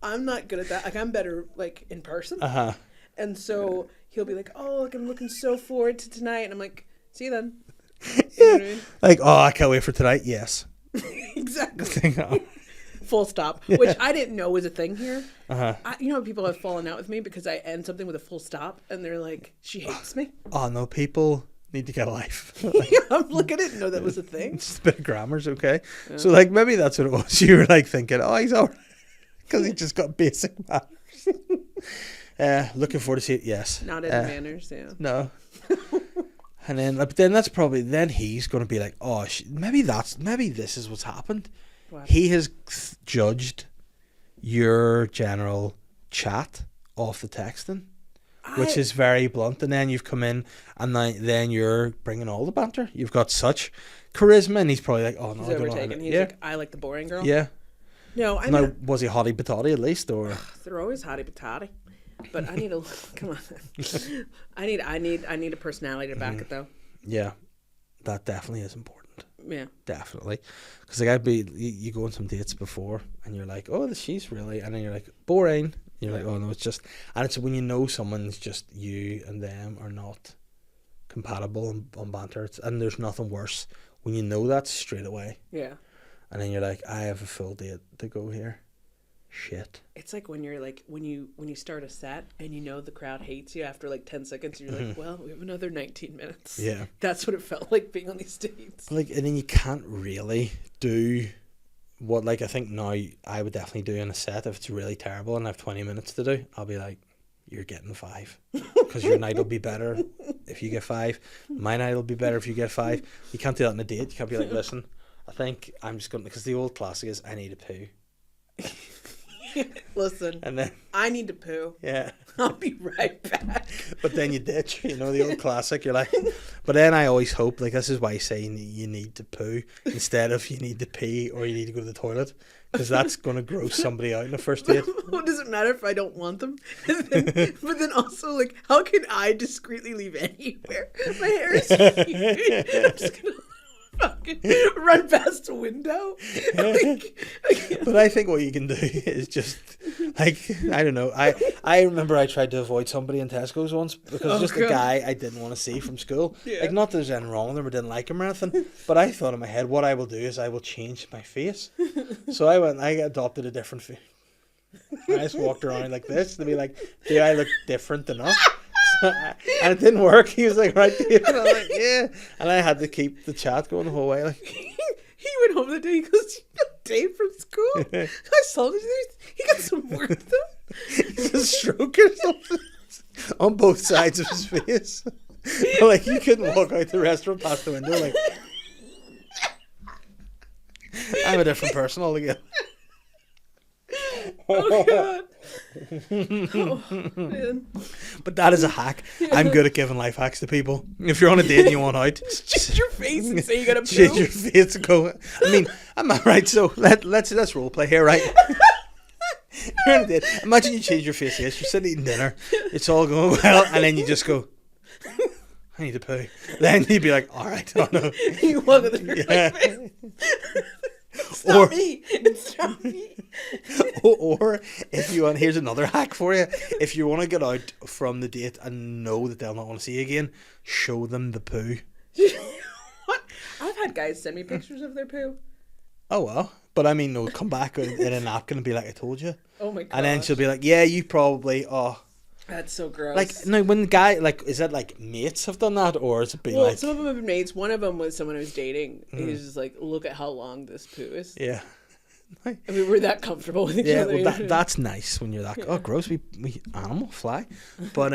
I'm not good at that. Like, I'm better, like, in person. Uh-huh. And so he'll be like, oh, like, I'm looking so forward to tonight. And I'm like, see you then. You know what I mean? Like, oh, I can't wait for tonight. Yes. Exactly. Uh-huh. Full stop. Which I didn't know was a thing here. Uh-huh. You know, people have fallen out with me because I end something with a full stop, and they're like, "She hates me." Oh no, people need to get a life. I'm like, I didn't know that was a thing. Just a bit of grammar's okay. Yeah. So like maybe that's what it was. You were like thinking, oh, he's alright because he just got basic manners. Looking forward to see it. Yes. Not in manners. Yeah. No. And then that's probably then he's going to be like, oh, maybe this is what's happened. What? He has judged your general chat off the texting, which is very blunt. And then you've come in, and then you're bringing all the banter. You've got such charisma, and he's probably like, oh no, He's I don't know. overtaken. He's like, I like the boring girl. Yeah. No, I Now, mean, was he hottie patati at least, or? they're always hottie patati. But I need a come on. I need a personality to back it though. Yeah, that definitely is important. Yeah. Definitely, because like you go on some dates before, and you're like, oh, she's really, and then you're like, boring. You're like, oh no, it's just, and it's when you know someone's just you and them are not compatible on banter, and there's nothing worse when you know that straight away. Yeah. And then you're like, I have a full date to go here. Shit. It's like when you're like when you start a set and you know the crowd hates you after like 10 seconds, you're like, well, we have another 19 minutes. Yeah. That's what it felt like being on these dates. Like, and then you can't really do what, like, I think now I would definitely do in a set if it's really terrible and I have 20 minutes to do. I'll be like, you're getting 5 because your night will be better if you get 5. My night will be better if you get 5. You can't do that on a date. You can't be like, listen, I think I'm just going to, because the old classic is, I need a poo. Listen, And then, I need to poo. yeah. I'll be right back. But then you ditch, you know, the old classic. You're like, but then I always hope, like, this is why I say you need to poo instead of you need to pee or you need to go to the toilet, because that's going to gross somebody out in the first date. What does it matter if I don't want them? But then also, like, how can I discreetly leave anywhere? My hair is huge. I'm just gonna fucking run past a window. But I think what you can do is just, like, I don't know. I remember I tried to avoid somebody in Tesco's once because just a guy I didn't want to see from school. Yeah. Like, not that there's anything wrong with him or didn't like him or anything, but I thought in my head, what I will do is I will change my face. So I adopted a different face. I just walked around like this to be like, do I look different enough? And it didn't work. He was like, right, Dave. And I was like, yeah. And I had to keep the chat going the whole way. Like, He went home that day. He goes, you know Dave from school? I saw him. He got some work done. it's a stroke or something on both sides of his face. Like, you couldn't walk out the restaurant past the window. Like, I'm a different person altogether. Oh, God. Oh, man. But that is a hack. I'm good at giving life hacks to people. If you're on a date and you want out, Change your face and say you got to change poo. your face and go. I mean, am I right? So let's role play here, right? You're on a date. Imagine you change your face. Yes, you're sitting eating dinner. It's all going well, and then you just go, I need to poo. Then you'd be like, all right, oh no. You walk in the door like, it's not me. It's not me. Or if you want, here's another hack for you. If you want to get out from the date and know that they'll not want to see you again, show them the poo. What? I've had guys send me pictures of their poo. Oh well, but I mean, no, come back in a napkin and be like, I told you. Oh my god. And then she'll be like, yeah, you probably. Oh, That's so gross. Like, now, when the guy, like, is that, like, mates have done that, or is it been, well, like... some of them have been mates. One of them was someone I was dating. He was just like, look at how long this poo is. Yeah. And we were that comfortable with each Yeah, other. well, that's nice when you're that... Oh, gross, we animal, fly. But,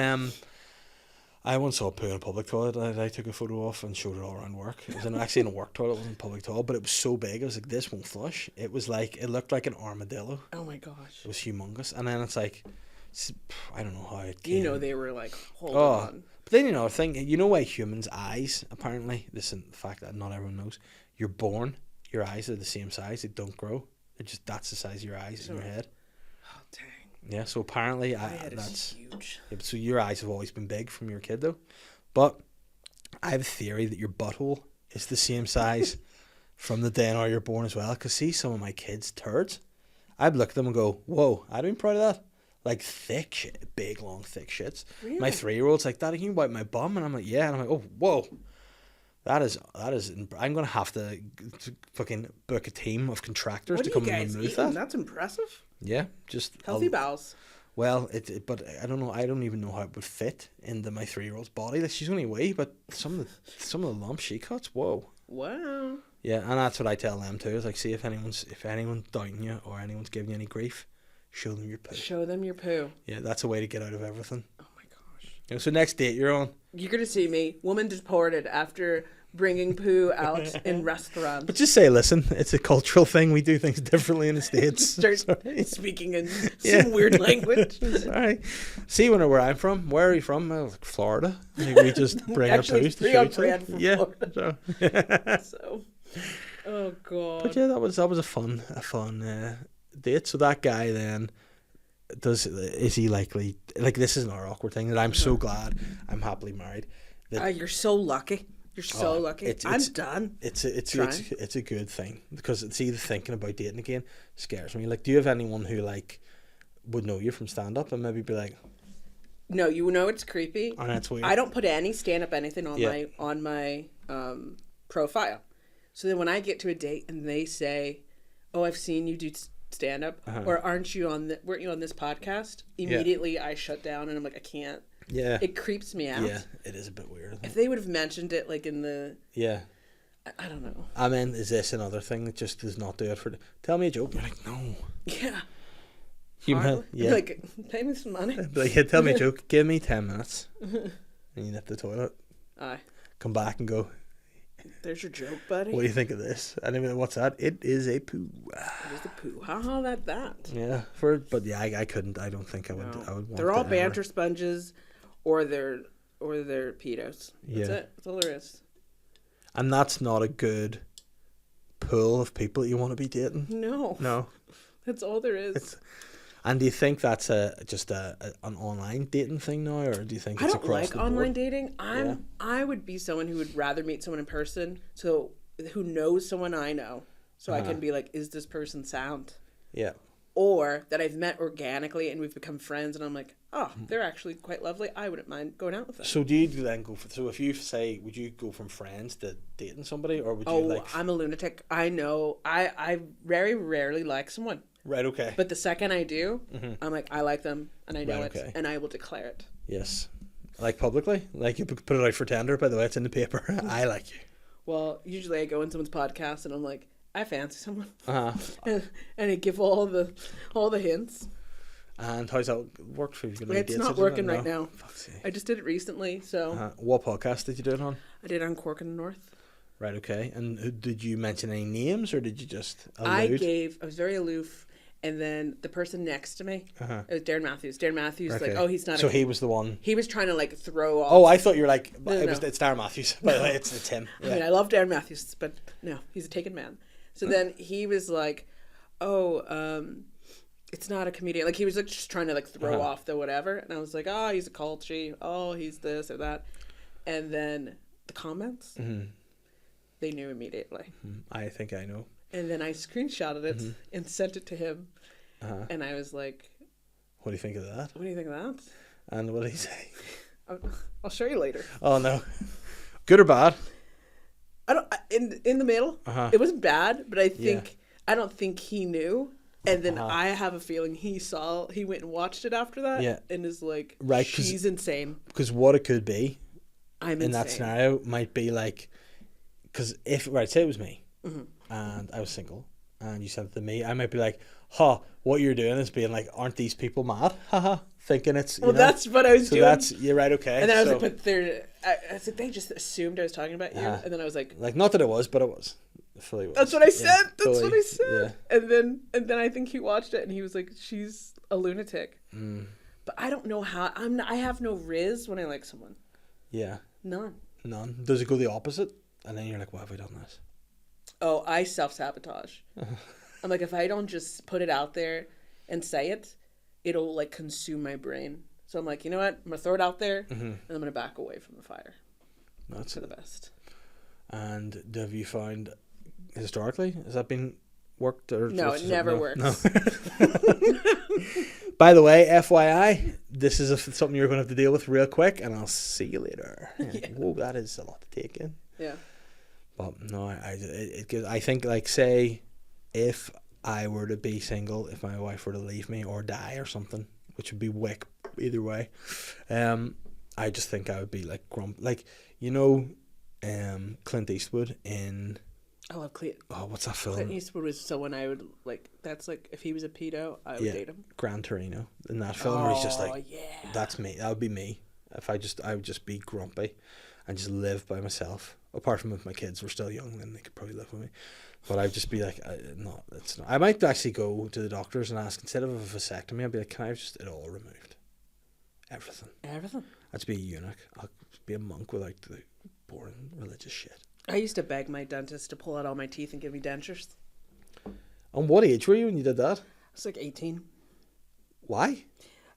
I once saw a poo in a public toilet that I took a photo of and showed it all around work. It was actually in a work toilet, it wasn't a public toilet, but it was so big, I was like, this won't flush. It was like, it looked like an armadillo. Oh my gosh. It was humongous. And then it's like, I don't know how it came. You know, they were like, hold on. But then, you know why humans' eyes, apparently, this is the fact that not everyone knows, you're born, your eyes are the same size, they don't grow. They're just, that's the size of your eyes in your head. Oh, dang. Yeah, so apparently My head that's is huge. Yeah, so your eyes have always been big from your kid though. But I have a theory that your butthole is the same size from the day you're born as well. Because see some of my kids' turds, I'd look at them and go, whoa, I'd been proud of that. Like thick shit, big long thick shits. Really? My 3-year-old's like, Daddy, can you wipe my bum? And I'm like, yeah. And I'm like, oh, whoa. That is. I'm gonna have to fucking book a team of contractors What to are come you and guys remove eating? that. That's impressive. Yeah, just Healthy bowels. Well, but I don't know. I don't even know how it would fit into my 3-year-old's body. Like she's only wee, but some of the lumps she cuts. Whoa. Wow. Yeah, and that's what I tell them too. Is like, see if anyone's doubting you or anyone's giving you any grief, show them your poo. Show them your poo. Yeah, that's a way to get out of everything. Oh my gosh. So next date you're on. You're gonna see me, woman deported after bringing poo out in restaurants. But just say, listen, it's a cultural thing. We do things differently in the States. Start speaking in some weird language. Sorry. See where I'm from. Where are you from? Like Florida. Like we just bring Actually, our it's poos to free show on each other. brand from Yeah. Florida. So, oh god. But yeah, that was a fun date. So that guy then is he likely, like, this is our awkward thing that I'm so glad I'm happily married. You're so lucky. You're so lucky. I'm done. It's a good thing because it's either thinking about dating again scares me. Like, do you have anyone who like would know you from stand up and maybe be like, no, you know it's creepy. oh, that's weird. I don't put any stand up anything on my profile. So then when I get to a date and they say, "Oh, I've seen you do stand up," or weren't you on this podcast? Immediately I shut down and I'm like, I can't. Yeah. It creeps me out. Yeah, it is a bit weird. If they would have mentioned it like in the... Yeah. I don't know. I mean, is this another thing that just does not do it for... Tell me a joke. You're like, no. Yeah. Yeah. Like, pay me some money. Like, yeah, tell me a joke. Give me 10 minutes. And you nip the toilet. Aye. Come back and go, there's your joke, buddy. what do you think of this? And I mean, what's that? It is a poo. It is the poo. How that? Yeah. But yeah, I couldn't. I don't think I would. No. I would want. They're all to banter ever. sponges, or they're pedos. Yeah. That's it. That's all there is. And that's not a good pool of people you want to be dating. No. No. That's all there is. And do you think that's just an online dating thing now, or do you think I it's don't across like the board? online dating. I would be someone who would rather meet someone in person, so who knows someone I know, so I can be like, is this person sound? Yeah. Or that I've met organically and we've become friends, and I'm like, oh, they're actually quite lovely. I wouldn't mind going out with them. So do you then go for? So if you say, would you go from friends to dating somebody, or would you like? I'm a lunatic. I know. I very rarely like someone. Right. Okay. But the second I do, I'm like, I like them, and I know Right, okay. and I will declare it. Yes. Like publicly, like you put it out for tender. By the way, it's in the paper. I like you. Well, usually I go in someone's podcast and I'm like, I fancy someone, Uh-huh. and I give all the hints. And how's that worked for you? It's not working right now. Fuck's sake. I just did it recently, so What podcast did you do it on? I did it on Cork in the North. Right. Okay. And did you mention any names, or did you just I allude? was very aloof, and then the person next to me, Uh-huh. it was Darren Matthews. Darren Matthews, Okay. like, oh, he's not. So he was the one. He was trying to like throw off. Oh, I thought you were like, No. it's Darren Matthews. By the way, it's him. I mean, I love Darren Matthews, but no, he's a taken man. So then he was like, oh, it's not a comedian. Like, he was like just trying to like throw off the whatever. And I was like, oh, he's a culture. Oh, he's this or that. And then the comments, they knew immediately. I think I know. And then I screenshotted it and sent it to him. And I was like, What do you think of that? what do you think of that? And what did he say? I'll show you later. Oh no, good or bad? I don't in the middle. It wasn't bad, but I think I don't think he knew. And then I have a feeling he went and watched it after that. Yeah. And is like, Right, she's insane. Because what it could be I'm in insane. that scenario might be like, because say it was me and I was single and you said it to me, I might be like, what you're doing is being like, aren't these people mad? Haha, thinking it's, you know? That's what I was doing. You're right, okay. And then I was like, but I said, they just assumed I was talking about you. And then I was like, not that it was, but it was. Fully was. That's what I said. Yeah, That's what I said. Yeah. And then I think he watched it and he was like, she's a lunatic. But I don't know how. I have no riz when I like someone. Yeah. None. Does it go the opposite? And then you're like, why have we done this? Oh, I self-sabotage. I'm like, if I don't just put it out there and say it, it'll like consume my brain. So I'm like, you know what? I'm going to throw it out there and I'm going to back away from the fire. That's for the best. And have you found, historically, has that been worked? Or no, it never works. No. By the way, FYI, this is something you're going to have to deal with real quick, and I'll see you later. Yeah. Whoa, that is a lot to take in. Yeah. But no, I think, like, say, if I were to be single, if my wife were to leave me or die or something, which would be wick either way, I just think I would be like like, you know, Clint Eastwood in. I love Clint. Oh, what's that film? Clint Eastwood was someone I would like. That's like, if he was a pedo, I would date him. Gran Torino in that film, where he's just like, yeah, that's me. That would be me. If I would just be grumpy and just live by myself. Apart from if my kids were still young, then they could probably live with me. But I'd just be like, no, it's not. I might actually go to the doctors and ask, instead of a vasectomy, I'd be like, can I have just it all removed? Everything. I'd just be a eunuch. I'll be a monk without the boring religious shit. I used to beg my dentist to pull out all my teeth and give me dentures. And what age were you when you did that? I was like 18. Why?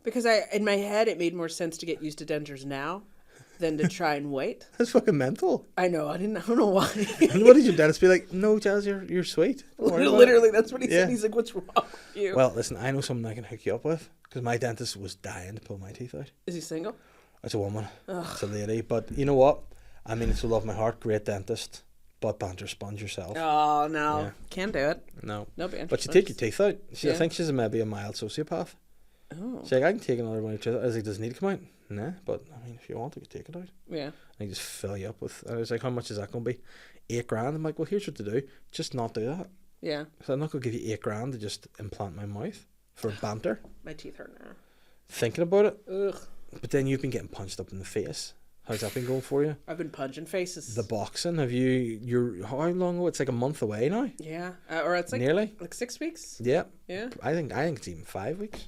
Because in my head, it made more sense to get used to dentures now than to try and wait. That's fucking mental. I know. I don't know why. And what did your dentist be like? No, Jazz, you're sweet. Literally, that's what he said. He's like, what's wrong with you? Well, listen, I know someone I can hook you up with, because my dentist was dying to pull my teeth out. Is he single? It's a woman. Ugh. It's a lady. But you know what? I mean, it's a love of my heart. Great dentist. But banter sponge yourself. Oh, no. Yeah. Can't do it. No. But you take your teeth out. I think she's maybe a mild sociopath. Oh. She's like, I can take another one of your teeth out. I was like, does it need to come out? Nah, but I mean, if you want, you can take it out. Yeah. I just fill you up with. I was like, how much is that going to be? $8,000. I'm like, well, here's what to do. Just not do that. Yeah. So I'm not going to give you $8,000 to just implant my mouth for banter. My teeth hurt now. Thinking about it. Ugh. But then you've been getting punched up in the face. How's that been going for you? I've been punching faces. The boxing, you're how long ago? It's like a month away now. Yeah, or it's like nearly like 6 weeks. Yeah. Yeah. I think it's even 5 weeks.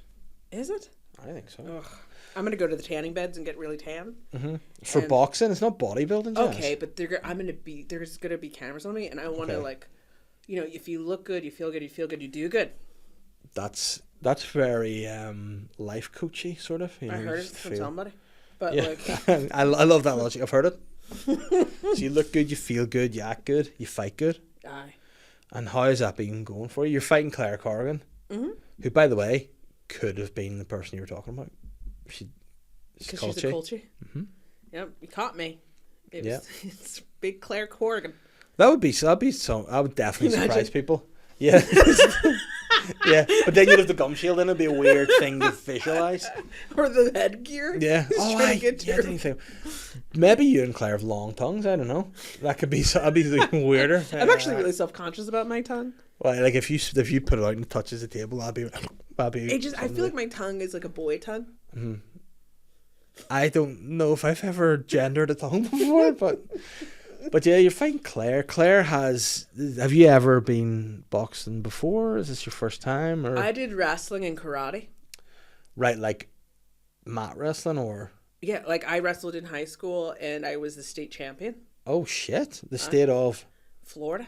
Is it? I think so. Ugh. I'm gonna go to the tanning beds and get really tan. Mm-hmm. For boxing, it's not bodybuilding. Jazz. Okay, but there's gonna be cameras on me, and I want to like, you know, if you look good, you feel good, you do good. That's very life coachy sort of. You know, I heard it from somebody. But like, I love that logic. I've heard it. So you look good, you feel good, you act good, you fight good. Aye. And how has that been going for you? You're fighting Claire Corrigan, who, by the way, could have been the person you were talking about. She's a culture. Mm-hmm. Yep, you caught me. It's big Claire Corrigan. That'd be so. I would definitely surprise people. Yeah. Yeah, but then you'd have the gum shield, and it'd be a weird thing to visualize. Or the headgear. Yeah. Didn't think. Maybe you and Claire have long tongues. I don't know. That could be. That'd be weirder. I'm actually really self-conscious about my tongue. Well, like if you put it out and it touches the table, that'd be. I feel like my tongue is like a boy tongue. Mm-hmm. I don't know if I've ever gendered a tongue before, but yeah, you're fighting Claire. Claire have you ever been boxing before? Is this your first time? Or I did wrestling and karate. Right, like mat wrestling or? Yeah, like I wrestled in high school and I was the state champion. Oh shit, the state of? Florida.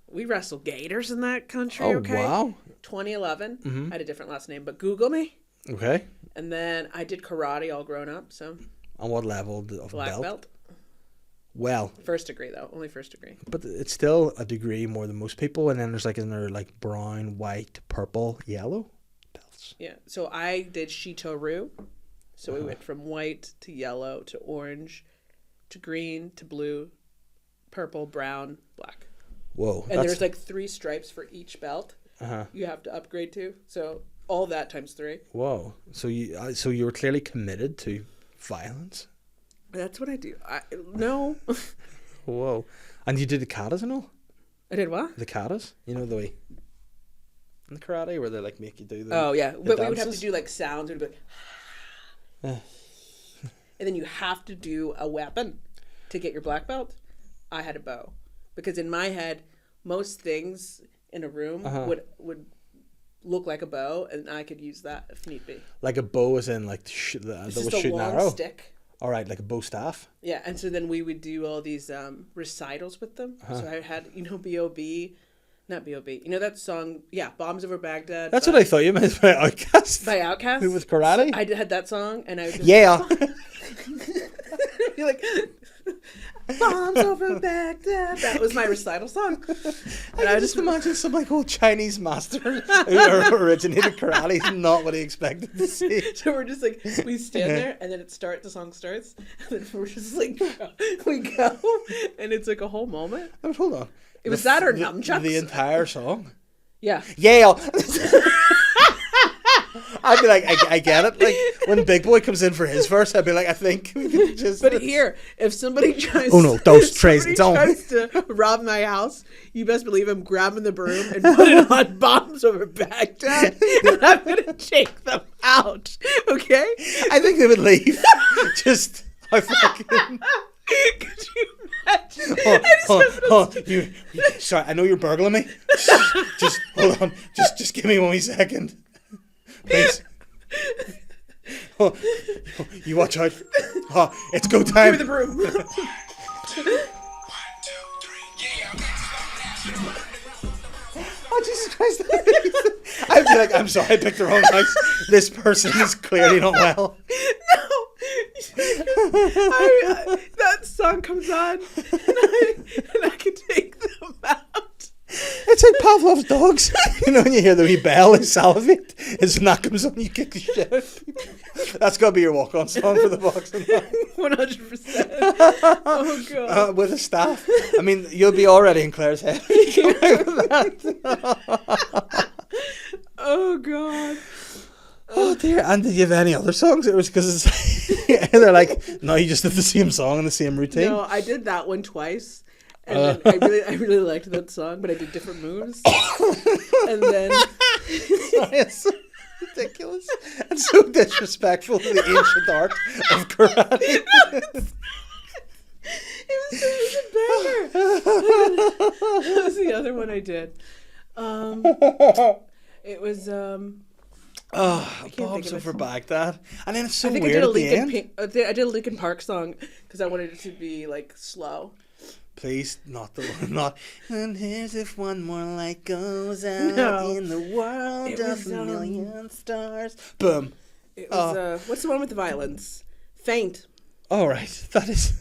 We wrestled gators in that country, oh, okay? Wow. 2011. Mm-hmm. I had a different last name, but Google me. Okay. And then I did karate all grown up, so. On what level of Black belt? Well, first degree though, only first degree. But it's still a degree more than most people, and then there's like brown, white, purple, yellow belts. Yeah, so I did Shito-Ryu. So we went from white to yellow to orange to green to blue, purple, brown, black. Whoa! And there's like 3 stripes for each belt. you have to upgrade to. So all that times 3. Whoa. So you were clearly committed to violence. That's what I do. No. Whoa. And you did the katas and all? I did what? The katas? You know the way in the karate where they like make you do the Oh yeah, but we would have to dances? do like sounds. We'd be like, and then you have to do a weapon to get your black belt. I had a bow because in my head, most things in a room would look like a bow, and I could use that if need be. Like a bow as in like that was Just a shooting long arrow? stick. All right, like a bow staff? Yeah, and so then we would do all these recitals with them. So I had, B.O.B., not B.O.B., you know that song, Bombs Over Baghdad. That's what I thought you meant by OUTKAST. By OUTKAST. Who was karate? I had that song, and I would just... Yeah. You're like, Bombs Over Baghdad. That was my recital song. And I just imagine some like old Chinese master who originated karate is not what he expected to see. So we're just like, we stand there, and then the song starts, and then we're just like, we go, and it's like a whole moment. Oh, hold on. It was that or nunchucks? The entire song? Yeah. Yeah. I'd be like, I get it. Like when Big Boy comes in for his verse, I'd be like, I think we could just. But here, if somebody tries, tries to rob my house, you best believe I'm grabbing the broom and putting on Bombs Over Baghdad, and I'm gonna take them out. Okay? I think they would leave. Just I fucking. Could you imagine? Sorry, I know you're burgling me. Just hold on. Just give me 1 second. Please. You watch out. It's go time. Give me the broom. 1, 2, 3, Oh, Jesus Christ. I'd be like, I'm sorry, I picked the wrong house. This person is clearly not well. No. That song comes on, and I can take them out. It's like Pavlov's dogs. You know, when you hear the wee bell and salivate, as when that comes on, you kick the shit out of people. That's got to be your walk-on song for the boxing. 100%. Oh, God. With a staff. I mean, you'll be already in Claire's head. Oh, God. Oh, dear. And did you have any other songs? It was because they're like, no, you just did the same song and the same routine. No, I did that one twice. And then I really liked that song, but I did different moves. And then It's so ridiculous and so disrespectful to the ancient art of karate. It was a banger. What was the other one I did? It was Bombs Over Baghdad. And then it's so I think weird I at the end. I did a Linkin Park song because I wanted it to be like slow. Please, not the one. Not. And here's if one more light goes out in the world of a million stars. Boom. It was what's the one with the violence? Faint. All right, that is.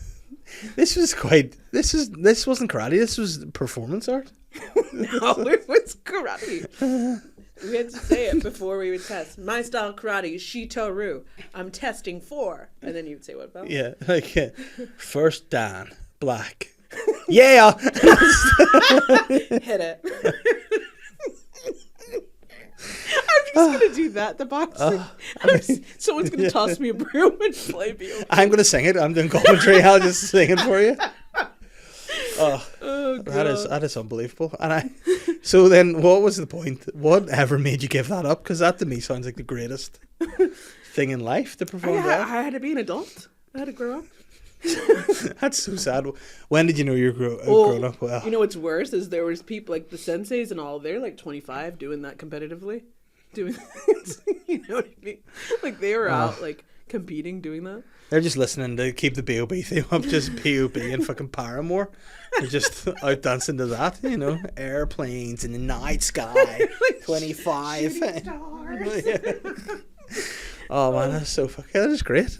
This was quite. This wasn't karate. This was performance art. No, it was karate. We had to say it before we would test. My style karate, Shito-Ru. I'm testing 4. And then you would say what about? Yeah, like first Dan, black. Yeah. Hit it. I'm just going to do that, the boxing. Someone's going to toss me a broom and play me over. I'm going to sing it. I'm doing commentary. I'll just sing it for you. Oh, God. That is unbelievable. And so then what was the point? Whatever made you give that up? Because that to me sounds like the greatest thing in life to perform I that. had to be an adult. I had to grow up. That's so sad. When did you know you were grown up? Well, you know what's worse is there was people like the senseis and all. They're like 25 doing that competitively, you know what I mean? Like they were out like competing doing that. They're just listening to keep the B.O.B. theme up, just B.O.B. and fucking Paramore. They're just out dancing to that, you know. Airplanes in the night sky, 25. Oh man, that's so fucking. That is great.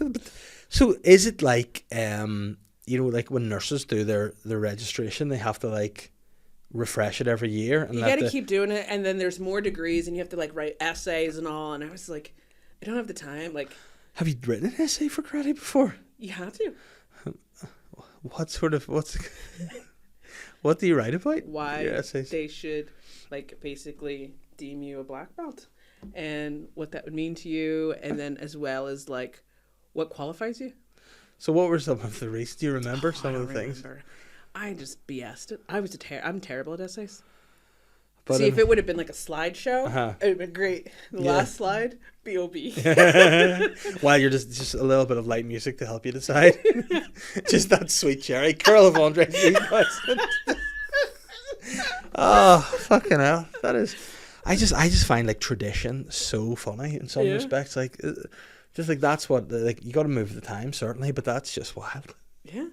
So is it like you know, like when nurses do their registration, they have to like refresh it every year, and you got to keep doing it, and then there's more degrees, and you have to like write essays and all. And I was like, I don't have the time. Like, have you written an essay for karate before? You have to. What do you write about? Why they should like basically deem you a black belt and what that would mean to you, and then as well as like what qualifies you. So what were some of the reasons? Do you remember some of the things? I just BS'd it. I'm terrible at essays. But, See, if it would have been like a slideshow, Uh-huh. it would have been great. The last slide, B.O.B. While you're just a little bit of light music to help you decide. Just that sweet cherry curl of Andre's voice. Oh, fucking hell. That is... I just find like tradition so funny in some respects. Like, just like that's what... Like, you got to move with the time, certainly, but that's just wild. Yeah.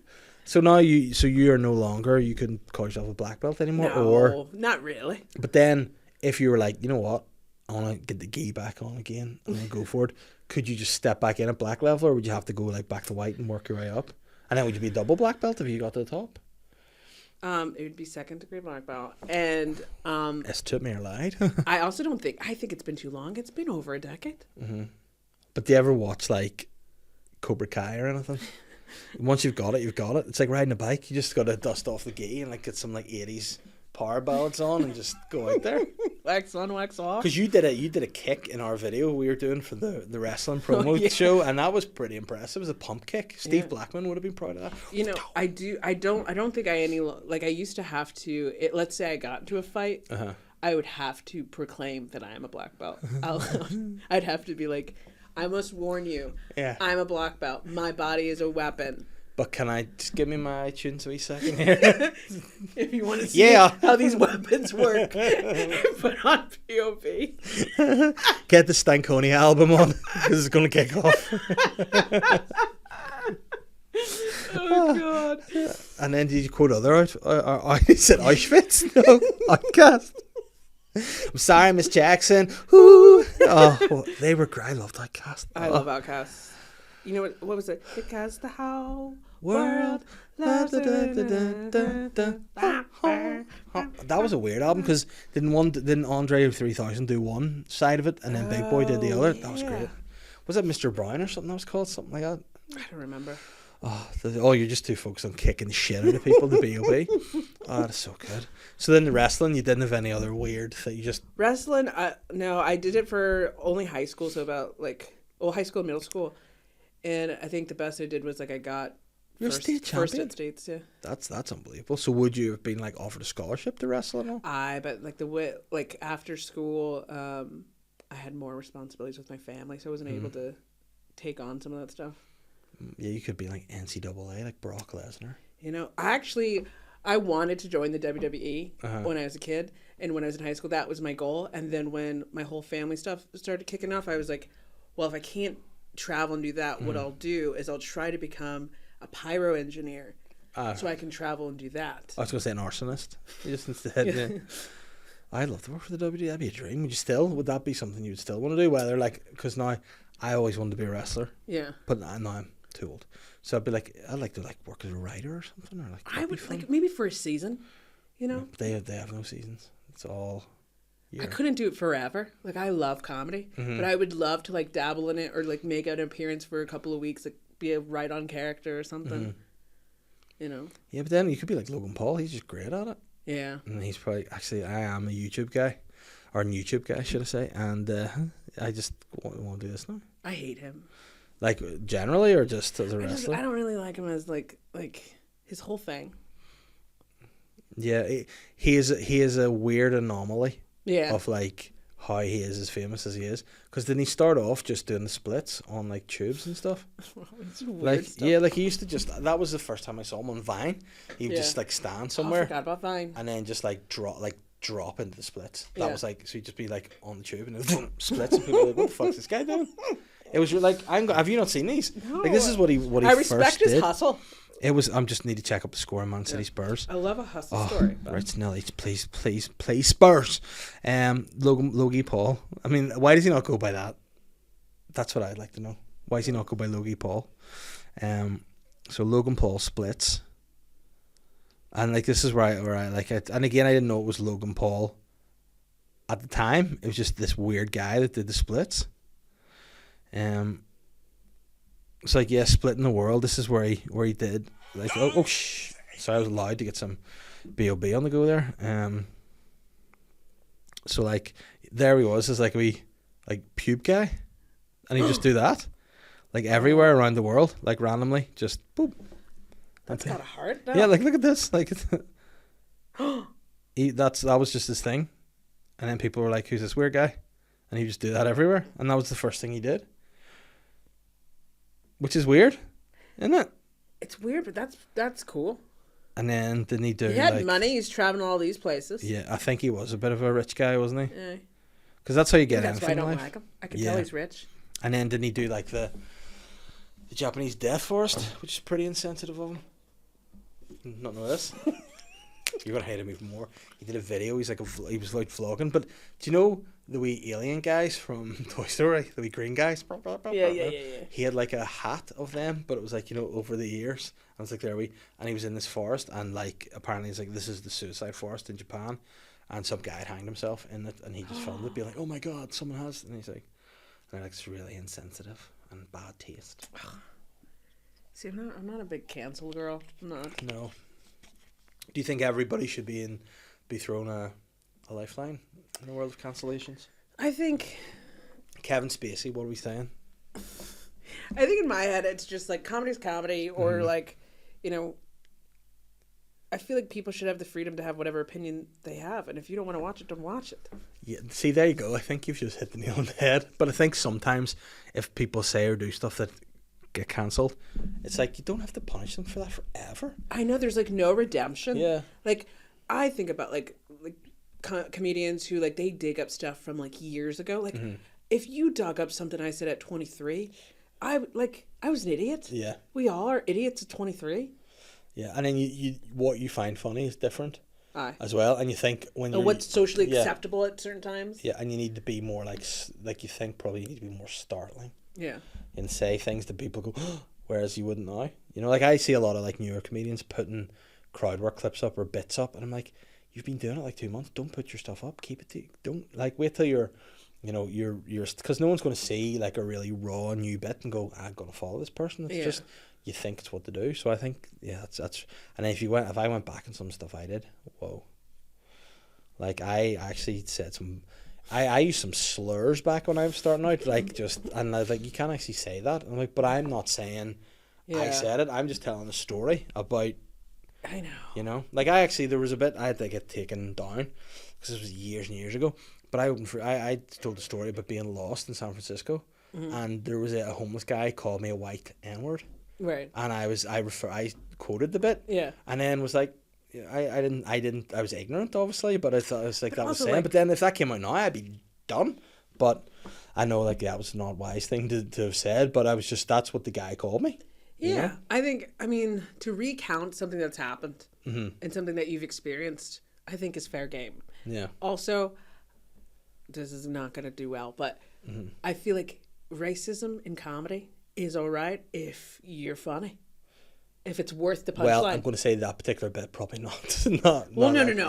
So now you are no longer, you couldn't call yourself a black belt anymore? No, or not really. But then, if you were like, you know what, I want to get the gi back on again, I'm going to go for it, could you just step back in at black level, or would you have to go like back to white and work your way up? And then would you be a double black belt if you got to the top? It would be 2nd degree black belt. And It's took me or lied. I also don't think, I think it's been too long. It's been over a decade. Mm-hmm. But do you ever watch like Cobra Kai or anything? Once you've got it, you've got it. It's like riding a bike. You just got to dust off the gi and like get some like 80s power ballads on and just go out there. Wax on, wax off. Because you did a kick in our video we were doing for the wrestling promo show, and that was pretty impressive. It was a pump kick. Steve Blackman would have been proud of that. You know, I don't think I used to have to, let's say I got into a fight, I would have to proclaim that I am a black belt. I'd have to be like, I must warn you, I'm a black belt. My body is a weapon. But can I just give me my iTunes a wee second here? If you want to see how these weapons work, put on POV. Get the Stankonia album on, because it's going to kick off. Oh, God. And then did you quote other I said Auschwitz? No, OUTKAST. I'm sorry, Miss Jackson. Woo. Oh, well, they were great. I loved OUTKAST. I love OUTKAST. You know what was it? Because the whole world loves it. That was a weird album, because didn't Andre 3000 do one side of it and then Big Boy did the other? That was great. Was it Mr. Brown or something that was called? Something like that? I don't remember. Oh, you're just too focused on kicking the shit out of people, the B.O.B. Oh, that's so good. So then the wrestling, you didn't have any other weird thing? You just... Wrestling, no, I did it for only high school, so about high school and middle school. And I think the best I did was I got state champion? first at states, yeah. That's unbelievable. So would you have been offered a scholarship to wrestle and all? But after school, I had more responsibilities with my family, so I wasn't able to take on some of that stuff. Yeah, you could be like NCAA, like Brock Lesnar. You know, I wanted to join the WWE when I was a kid, and when I was in high school, that was my goal. And then when my whole family stuff started kicking off, I was like, well, if I can't travel and do that, what I'll do is I'll try to become a pyro engineer, so I can travel and do that. I was going to say an arsonist. Just instead, yeah. I'd love to work for the WWE. That'd be a dream. Would that be something you'd still want to do? Whether because now I always wanted to be a wrestler. Yeah. But now I'm too old. So I'd like to work as a writer or something, or I would maybe for a season, you know. They have no seasons. It's all. I couldn't do it forever. I love comedy, but I would love to dabble in it or make an appearance for a couple of weeks, be a right-on character or something. You know. Yeah, but then you could be like Logan Paul. He's just great at it. Yeah. And he's probably I am a YouTube guy, should I say? And I just want to do this now. I hate him. Generally, or just as a wrestler? I don't really like him as like his whole thing. Yeah, he is a weird anomaly. Yeah. Of how he is as famous as he is, because didn't he start off just doing the splits on tubes and stuff? It's weird stuff. Yeah, he used to that was the first time I saw him on Vine. He would just stand somewhere. I forgot about Vine. And then just drop into the splits. That was so he'd just be on the tube and then splits, and people were like, what the fuck's this guy doing? It was have you not seen these? No. This is what he I respect his hustle. It was. I'm just need to check up the score on Man City Spurs. I love a hustle story. Right, Nelly, please Spurs. Logie Paul. I mean, why does he not go by that? That's what I'd like to know. Why does he not go by Logie Paul? So Logan Paul splits, and this is where I like it. And again, I didn't know it was Logan Paul at the time. It was just this weird guy that did the splits. It's splitting the world. This is where he did sorry, I was allowed to get some B.O.B. on the go there. So like there he was as like a wee like pube guy, and he just do that like everywhere around the world, like randomly, just boop. That's got a heart. Yeah, like look at this, like that was just his thing, and then people were like, "Who's this weird guy?" And he just do that everywhere, and that was the first thing he did, which is weird, isn't it? It's weird, but that's cool. And then didn't he do? He had like, money. He's traveling all these places. Yeah, I think he was a bit of a rich guy, wasn't he? Yeah. Because that's how you get That's why I anything in don't life. like him. I can tell he's rich. And then didn't he do like the Japanese death forest, which is pretty insensitive of him. Not know this. You're gonna hate him even more. He did a video. He was like vlogging. But do you know the wee alien guys from Toy Story? The wee green guys. Yeah. He had like a hat of them, but it was like, you know, over the ears. I was like, there we. And he was in this forest, and like apparently it's like this is the suicide forest in Japan, and some guy had hanged himself in it, and he just filmed it, being like, oh my god, someone has. And he's like, and it's really insensitive and bad taste. See, I'm not a big cancel girl. I'm not. No. Do you think everybody should be thrown a lifeline in the world of cancellations? I think Kevin Spacey, what are we saying? I think in my head it's just like comedy's comedy, or like, you know, I feel like people should have the freedom to have whatever opinion they have, and if you don't want to watch it, don't watch it. Yeah, see, there you go. I think you've just hit the nail on the head. But I think sometimes if people say or do stuff that get cancelled, it's like you don't have to punish them for that forever. I know there's like no redemption. Yeah. Like I think about like comedians who like they dig up stuff from like years ago. Like if you dug up something I said at 23, I was an idiot. Yeah. We all are idiots at 23. Yeah, and then you what you find funny is different. Aye. As well, and you think when you're what's socially acceptable at certain times. Yeah, and you need to be more like you think probably you need to be more startling. Yeah. And say things that people go, oh, whereas you wouldn't now. You know, like I see a lot of like newer comedians putting crowd work clips up or bits up, and I'm like, you've been doing it like 2 months. Don't put your stuff up. Keep it. Don't like wait till you're because no one's going to see like a really raw new bit and go, I'm going to follow this person. It's just you think it's what to do. So I think that's and then if I went back on some stuff I did, whoa. Like I actually said I used some slurs back when I was starting out, like and I was like, you can't actually say that. I'm like, but I'm not saying I said it. I'm just telling a story about. I know. You know, like there was a bit I had to get taken down because this was years and years ago. But I told a story about being lost in San Francisco, and there was a homeless guy called me a white N-word. Right. And I quoted the bit. Yeah. And then was like. I was ignorant, obviously, but I thought it was like that was saying. Like, but then if that came out now, I'd be done. But I know like that was not a wise thing to have said. But I was just that's what the guy called me. Yeah, you know? I mean, to recount something that's happened and something that you've experienced, I think is fair game. Yeah. Also, this is not going to do well, but I feel like racism in comedy is all right if you're funny. If it's worth the punchline. Well, I'm going to say that particular bit probably not. No.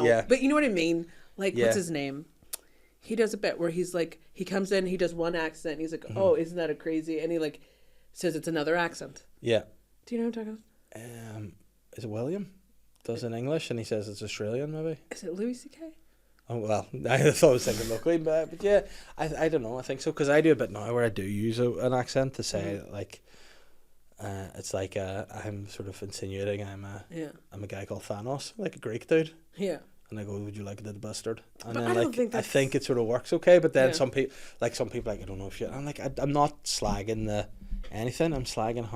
Yeah. But you know what I mean? Like, Yeah. what's his name? He does a bit where he's like, he comes in, he does one accent, and he's like, oh, isn't that a crazy? And he like says it's another accent. Yeah. Do you know what I'm talking about? Is it William? Does in English, and he says it's Australian, maybe. Is it Louis C.K.? Oh well, I thought I was thinking locally, but yeah, I don't know. I think so because I do a bit now where I do use an accent to say like. It's like I'm sort of insinuating I'm a guy called Thanos, like a Greek dude. Yeah. And I go, would you like a dead bastard? And But then I don't like think I think it sort of works okay, but then Yeah. some people like I don't know if you. I'm like I'm not slagging anything. I'm slagging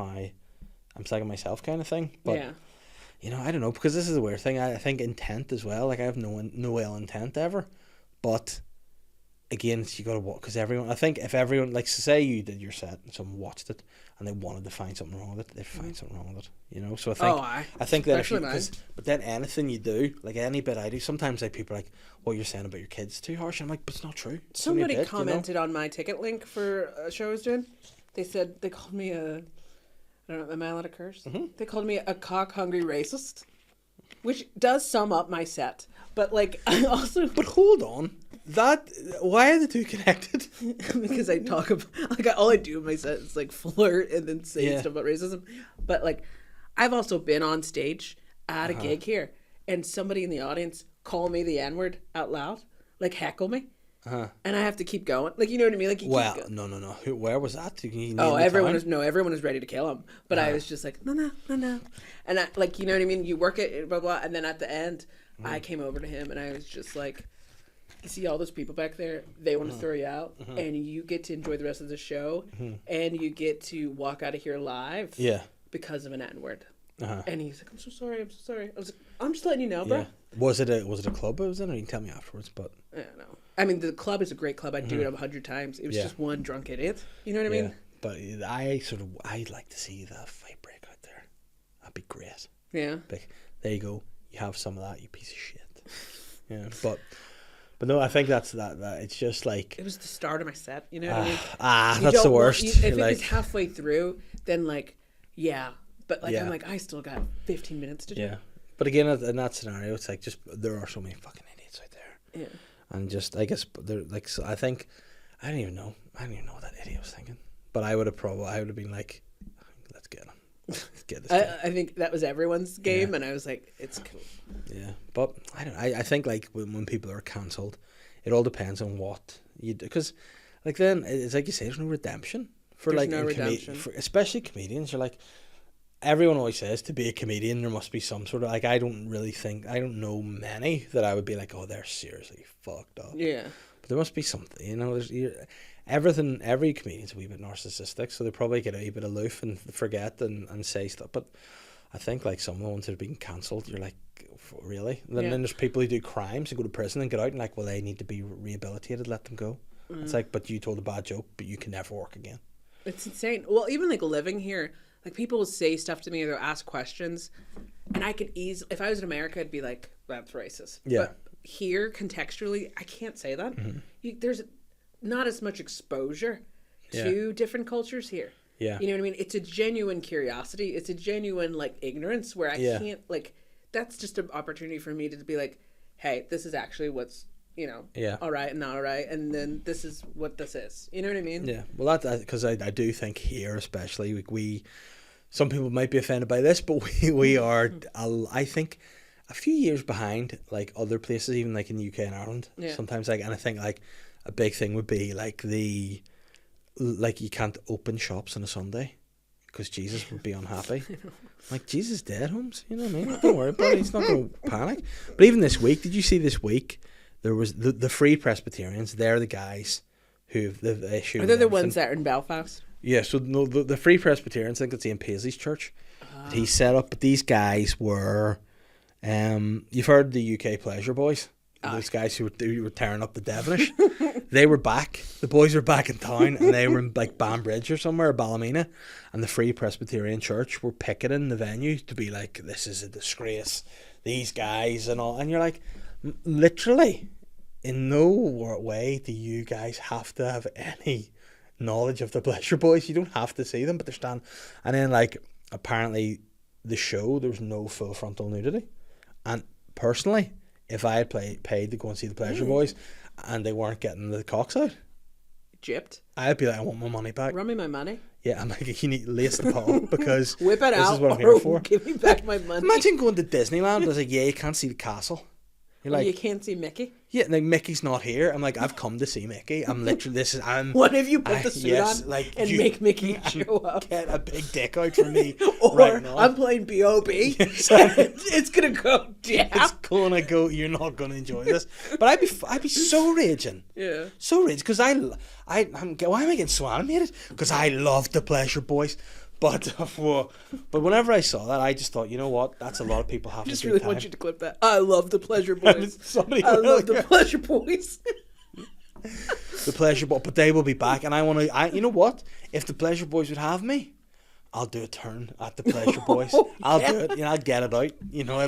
myself kind of thing. But yeah. you know I don't know because this is a weird thing. I think intent as well. Like I have no ill intent ever, but. Again, you gotta walk because everyone. I think if everyone, like, say you did your set and someone watched it and they wanted to find something wrong with it, they'd find something wrong with it. You know, so I think. I think that if you, but then anything you do, like any bit I do, sometimes like people are like, "What you're saying about your kids is too harsh." I'm like, "But it's not true." It's Somebody only a bit, commented on my ticket link for a show I was doing. They said they called me I don't know, am I allowed to curse? They called me a cock-hungry racist, which does sum up my set. But like, I also. But hold on. Why are the two connected? Because I talk about like all I do in my set is like flirt and then say stuff about racism. But like, I've also been on stage at a gig here, and somebody in the audience called me the N-word out loud. like heckle me. Uh-huh. And I have to keep going. Like, you know what I mean? Like, you Well, keep going. no. Where was that? Everyone was ready to kill him. But I was just like, no. And I, like, you know what I mean? You work it, blah, blah. And then at the end, I came over to him and I was just like, you see all those people back there? They want to throw you out. And you get to enjoy the rest of the show. And you get to walk out of here live. Yeah. Because of an N-word. Uh-huh. And he's like, I'm so sorry. I was like, I'm just letting you know, bro. Yeah. Was it a club it was in? Or you can tell me afterwards, but... I don't know. I mean, the club is a great club. I'd do it 100 times. It was just one drunk idiot. You know what I mean? But I'd like to see the fight break out there. That'd be great. Yeah. Like, there you go. You have some of that, you piece of shit. Yeah. But no, I think that's that. It's just like... It was the start of my set. You know what I mean? That's the worst. If it was halfway through, then like, yeah. But like, I'm like, I still got 15 minutes to do. Yeah. But again, in that scenario, it's like just there are so many fucking idiots out there. Yeah. And just, I guess, they're like, so I think, I don't even know what that idiot was thinking. But I would have been like, let's get him. Let's get this guy. I think that was everyone's game, and I was like, it's cool. Yeah. But I don't know. I think like when people are cancelled, it all depends on what you do. Because like then, it's like you say, there's no redemption. There's no redemption. Especially comedians. You're like, everyone always says to be a comedian there must be some sort of like I don't know many that I would be like, oh, they're seriously fucked up. Yeah. But there must be something, you know. Every comedian's a wee bit narcissistic, so they probably get a wee bit aloof and forget and say stuff. But I think like some of the ones that have been cancelled, you're like, really? And then there's people who do crimes and go to prison and get out and like, well, they need to be rehabilitated, let them go. It's like, but you told a bad joke, but you can never work again. It's insane. Well, even like living here, like people will say stuff to me or they'll ask questions, and I could easily, if I was in America, I'd be like, that's racist. Yeah. But here, contextually, I can't say that. There's not as much exposure to different cultures here. Yeah. You know what I mean? It's a genuine curiosity. It's a genuine like ignorance where I can't like. That's just an opportunity for me to be like, hey, this is actually what's, you know, all right and not all right, and then this is what this is. You know what I mean? Yeah. Well, that because I do think here, especially, we some people might be offended by this, but we are, I think, a few years behind like other places, even like in the UK and Ireland. Sometimes like, and I think like a big thing would be like you can't open shops on a Sunday because Jesus would be unhappy. Like, Jesus is dead, Holmes. You know what I mean? Don't worry about it. He's not going to panic. But even this week, did you see this week? There was the Free Presbyterians. They're the guys who've issued. Are they the ones that are in Belfast? Yeah. So no, the Free Presbyterians, I think it's Ian Paisley's church. He set up. But these guys were, you've heard the UK Pleasure Boys. Those guys who were tearing up the Devonish. They were back. The boys were back in town, and they were in like Banbridge or somewhere, or Ballymena, and the Free Presbyterian Church were picketing the venue to be like, this is a disgrace, these guys and all. And you're like, literally, in no way do you guys have to have any knowledge of the Pleasure Boys. You don't have to see them, but they're standing. And then like, apparently the show, there was no full frontal nudity. And personally, if I had paid to go and see the Pleasure Boys and they weren't getting the cocks out, gypped, I'd be like, I want my money back. Run me my money. Yeah, I'm like, you need lace the paw because whip it this out, is what I'm here for. Give me back my money. Imagine going to Disneyland. I was like, yeah, you can't see the castle. You're like, you can't see Mickey. Yeah, like Mickey's not here. I'm like, I've come to see Mickey. I'm literally What if you put the suit on like, and make Mickey show up? Get a big dick out for me or right now. I'm playing B.O.B. It's gonna go down. It's gonna go. You're not gonna enjoy this. But I'd be so raging. Yeah. So raging because why am I getting so animated? Because I love the Pleasure Boys. But whenever I saw that, I just thought, you know what? That's a lot of people having a good time. I just really want you to clip that. I love the Pleasure Boys. I love the Pleasure Boys. The Pleasure Boys, but they will be back, and you know what? If the Pleasure Boys would have me, I'll do a turn at the Pleasure Boys. I'll do it. You know, I'll get it out. You know,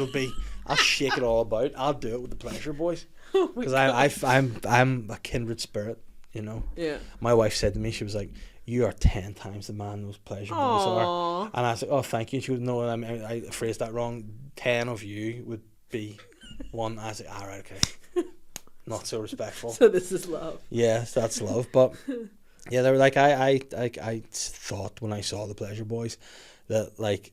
I'll shake it all about. I'll do it with the Pleasure Boys because I'm a kindred spirit. You know. Yeah. My wife said to me, she was like, you are 10 times the man those Pleasure Boys are. And I was like, oh, thank you. She would know I phrased that wrong. 10 of you would be one. I was like, all right, okay. Not so respectful. So this is love. Yes, that's love. But yeah, they were like, I thought when I saw the Pleasure Boys that like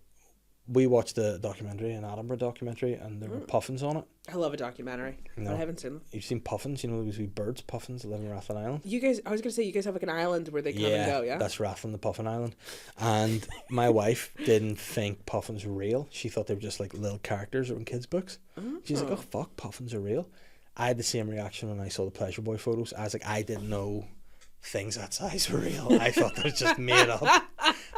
we watched a documentary, an Edinburgh documentary, and there were puffins on it. I love a documentary. No. But I haven't seen them. You've seen puffins? You know those wee birds, puffins, that live in Rathlin Island? You guys, I was going to say, you guys have like an island where they come and go, yeah? That's Rathlin, the puffin island. And my wife didn't think puffins were real. She thought they were just like little characters in kids' books. She's like, oh, fuck, puffins are real. I had the same reaction when I saw the Pleasure Boy photos. I was like, I didn't know things that size were real. I thought that was just made up.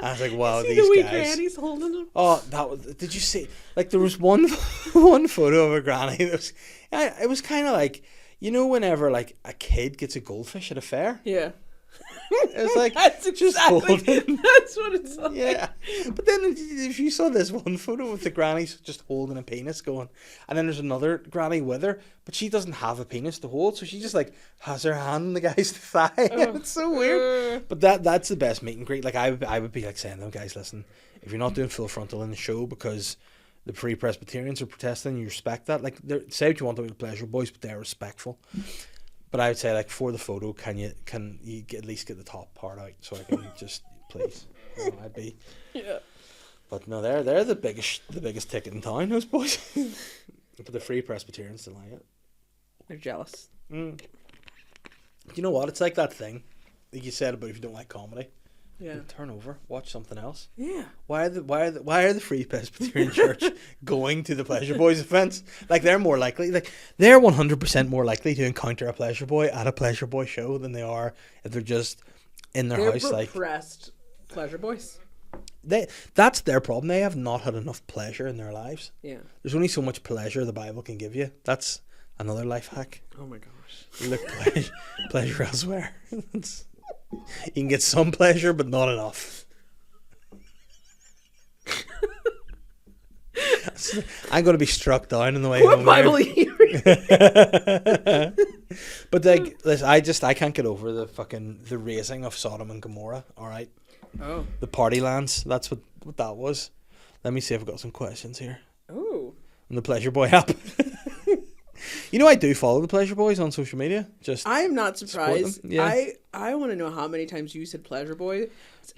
I was like, wow, See these the wee guys. grannies holding them. Oh, that was. Did you see? Like, there was one photo of a granny that was. It was kind of like, you know, whenever like a kid gets a goldfish at a fair. Yeah. It was like That's just exactly. holding. That's what it's like. Yeah, but then if you saw this one photo with the granny just holding a penis going, and then there's another granny with her, but she doesn't have a penis to hold, so she just like has her hand on the guy's thigh. It's so weird. But that's the best meet and greet. Like I would be like saying to them, guys, listen, if you're not doing full frontal in the show because the Free Presbyterians are protesting, you respect that. Like, say what you want about the Pleasure Boys, but they're respectful. But I would say, like, for the photo, can you at least get the top part out so I can just please? You know, I'd be. Yeah. But no, they're the biggest ticket in town, those boys. But the Free Presbyterians don't like it. They're jealous. You know what? It's like that thing that you said about if you don't like comedy. Yeah. Turn over, watch something else. Yeah. Why are the Free Presbyterian Church going to the Pleasure Boys events? Like, they're more likely, like, they're 100% more likely to encounter a Pleasure Boy at a Pleasure Boy show than they are if they're just in their house. Like, repressed Pleasure Boys. That's their problem. They have not had enough pleasure in their lives. Yeah. There's only so much pleasure the Bible can give you. That's another life hack. Oh my gosh. You look pleasure elsewhere. You can get some pleasure, but not enough. I'm going to be struck down on the way home. What Bible are you reading? But like, listen, I can't get over the raising of Sodom and Gomorrah. All right. Oh. The party lands. That's what that was. Let me see if I've got some questions here. Oh. On the Pleasure Boy app. You know, I do follow the Pleasure Boys on social media. Just I am not surprised. Yeah. I want to know how many times you said Pleasure Boy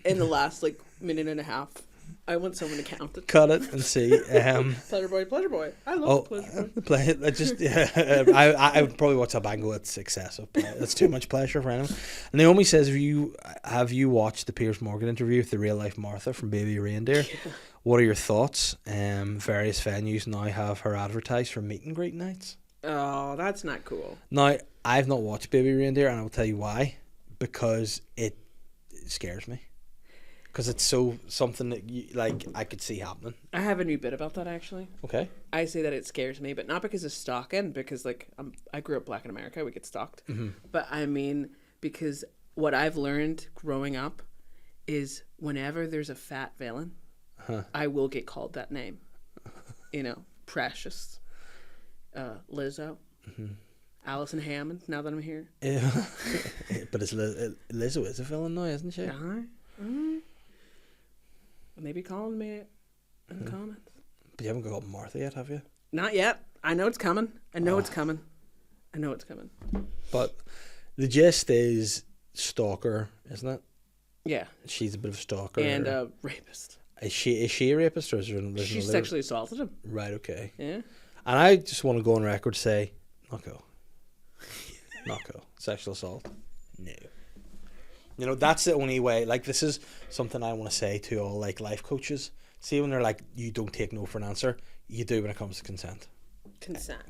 in the last like minute and a half. I want someone to count it. cut it and see. Pleasure Boy, Pleasure Boy. I love Pleasure Boy. I would probably watch that and go, it's excessive. That's too much pleasure for anyone. And Naomi says, have you watched the Piers Morgan interview with the real life Martha from Baby Reindeer? What are your thoughts? Various venues now have her advertised for meet and greet nights. Oh, that's not cool. Now, I've not watched Baby Reindeer, and I'll tell you why. Because it scares me. Because it's so something that I could see happening. I have a new bit about that actually. Okay. I say that it scares me, but not because of stalking, because like I grew up black in America, we get stalked. Mm-hmm. But I mean, because what I've learned growing up is whenever there's a fat villain, I will get called that name. You know, Precious, Lizzo, Alison Hammond. Now that I'm here, Yeah. But Lizzo is a villain now, isn't she? Maybe calling me in the comments. But you haven't got Martha yet, have you? Not yet. I know it's coming. I know it's coming. But the gist is stalker, isn't it? Yeah. She's a bit of a stalker. And a rapist. Is she a rapist, or is there She sexually assaulted him. Right, okay. Yeah. And I just want to go on record to say, not go. Not go. Sexual assault. No. You know, that's the only way. Like, this is something I want to say to all, like, life coaches. See, when they're like, you don't take no for an answer, you do when it comes to consent.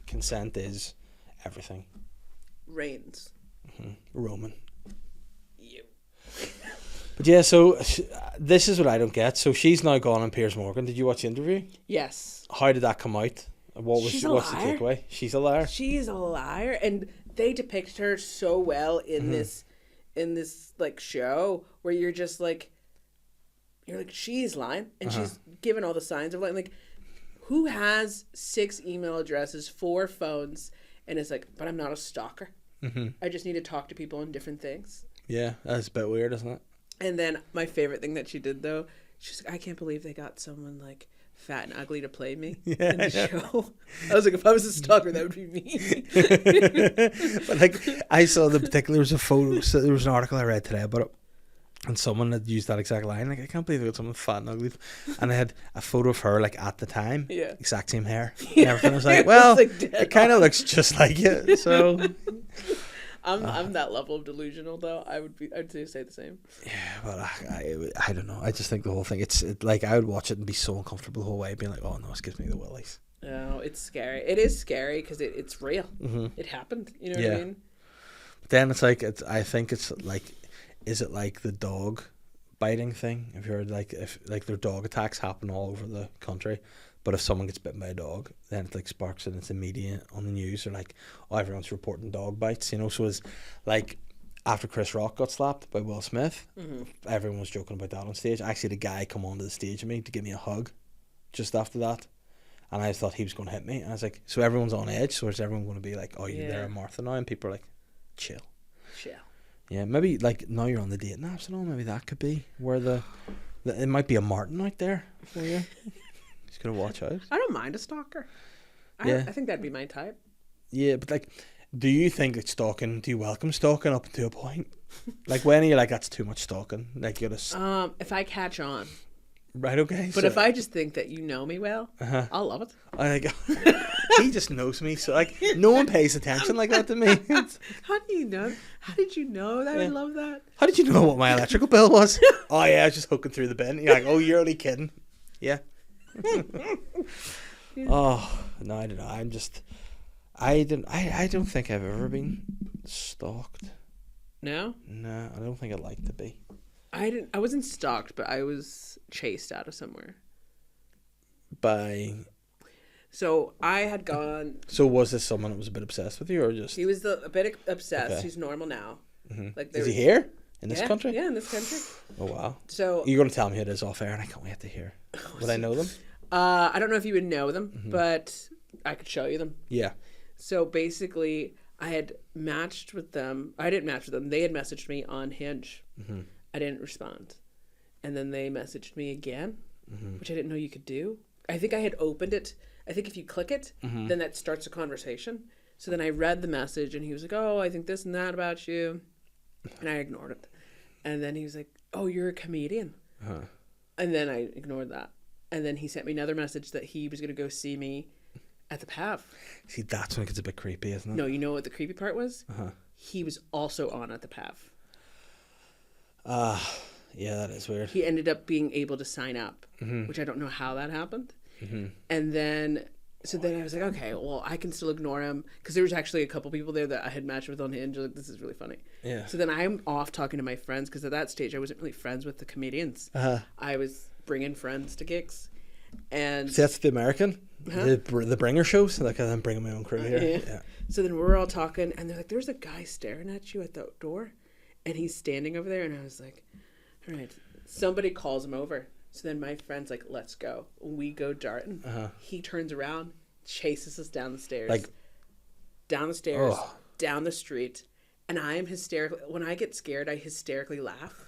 Consent is everything. Reigns. Roman. You. But yeah, so this is what I don't get. So she's now gone on Piers Morgan. Did you watch the interview? Yes. How did that come out? What's the takeaway? She's a liar. She's a liar, and they depict her so well in this like show where you're like she's lying, and she's given all the signs of lying. Like, who has 6 email addresses, 4 phones, and is like, but I'm not a stalker. I just need to talk to people on different things. Yeah, that's a bit weird, isn't it? And then my favorite thing that she did, though, she's like, I can't believe they got someone like fat and ugly to play me in the show. I was like, if I was a stalker, that would be me. But like, I saw there was a photo. So there was an article I read today about it, And someone had used that exact line. Like, I can't believe they got someone fat and ugly. And I had a photo of her, like, at the time. Yeah. Exact same hair. And everything. I was like, well, like it kind of looks just like you. So... I'm that level of delusional though. I'd say the same. Yeah, but I don't know. I just think the whole thing. Like I would watch it and be so uncomfortable the whole way, being like, oh no, this gives me the willies. No, it's scary. It is scary because it's real. It happened. You know what I mean? But then it's like I think it's like, is it like the dog biting thing? If you're like if like their dog attacks happen all over the country. But if someone gets bitten by a dog, then it like sparks and it's immediate on the news. Or like, oh, everyone's reporting dog bites, you know. So it's like after Chris Rock got slapped by Will Smith, everyone was joking about that on stage. Actually, the guy come onto the stage with me to give me a hug just after that. And I thought he was going to hit me. And I was like, so everyone's on edge. So is everyone going to be like, oh, you're there, Martha now? And people are like, chill. Yeah, maybe like now you're on the dating apps and all. Maybe that could be where it might be a Martin out there for you. Just gotta watch out. I don't mind a stalker. I think that'd be my type. Yeah, but like, do you think that stalking? Do you welcome stalking up to a point? Like, when are you like, that's too much stalking? Like, you gotta. If I catch on. Right. Okay. But if I just think that you know me well, I'll love it. I think he just knows me, so like no one pays attention like that to me. How do you know? How did you know that I would love that? How did you know what my electrical bill was? Oh yeah, I was just hooking through the bin. You're like, oh, you're only kidding. Yeah. Oh no, I don't know. I don't think I've ever been stalked. No, I don't think I'd like to be. I wasn't stalked, but I was chased out of somewhere. By. So I had gone. So was this someone that was a bit obsessed with you, or just? He was a bit obsessed. Okay. He's normal now. Like, is he here in this country? Yeah, in this country. Oh wow. So you're gonna tell me who it is off air, and I can't wait to hear. Would I know them? I don't know if you would know them, but I could show you them. Yeah. So basically, I had matched with them. I didn't match with them. They had messaged me on Hinge. I didn't respond. And then they messaged me again, which I didn't know you could do. I think I had opened it. I think if you click it, then that starts a conversation. So then I read the message, and he was like, oh, I think this and that about you. And I ignored it. And then he was like, oh, you're a comedian. And then I ignored that. And then he sent me another message that he was going to go see me at the PAV. See, that's when it gets a bit creepy, isn't it? No, you know what the creepy part was? He was also on at the PAV. Yeah, that is weird. He ended up being able to sign up, which I don't know how that happened. And then, so then I was like, okay, well, I can still ignore him. Because there was actually a couple people there that I had matched with on Hinge. Like, this is really funny. Yeah. So then I'm off talking to my friends, because at that stage I wasn't really friends with the comedians. I was bringing friends to gigs. And see, that's the American, the bringer shows. Like, I'm bringing my own crew here. Yeah. So then we're all talking, and they're like, there's a guy staring at you at the door, and he's standing over there. And I was like, all right. Somebody calls him over. So then my friend's like, let's go. We go darting. He turns around, chases us down the stairs. Like, down the stairs, down the street. And I am hysterical. When I get scared, I hysterically laugh.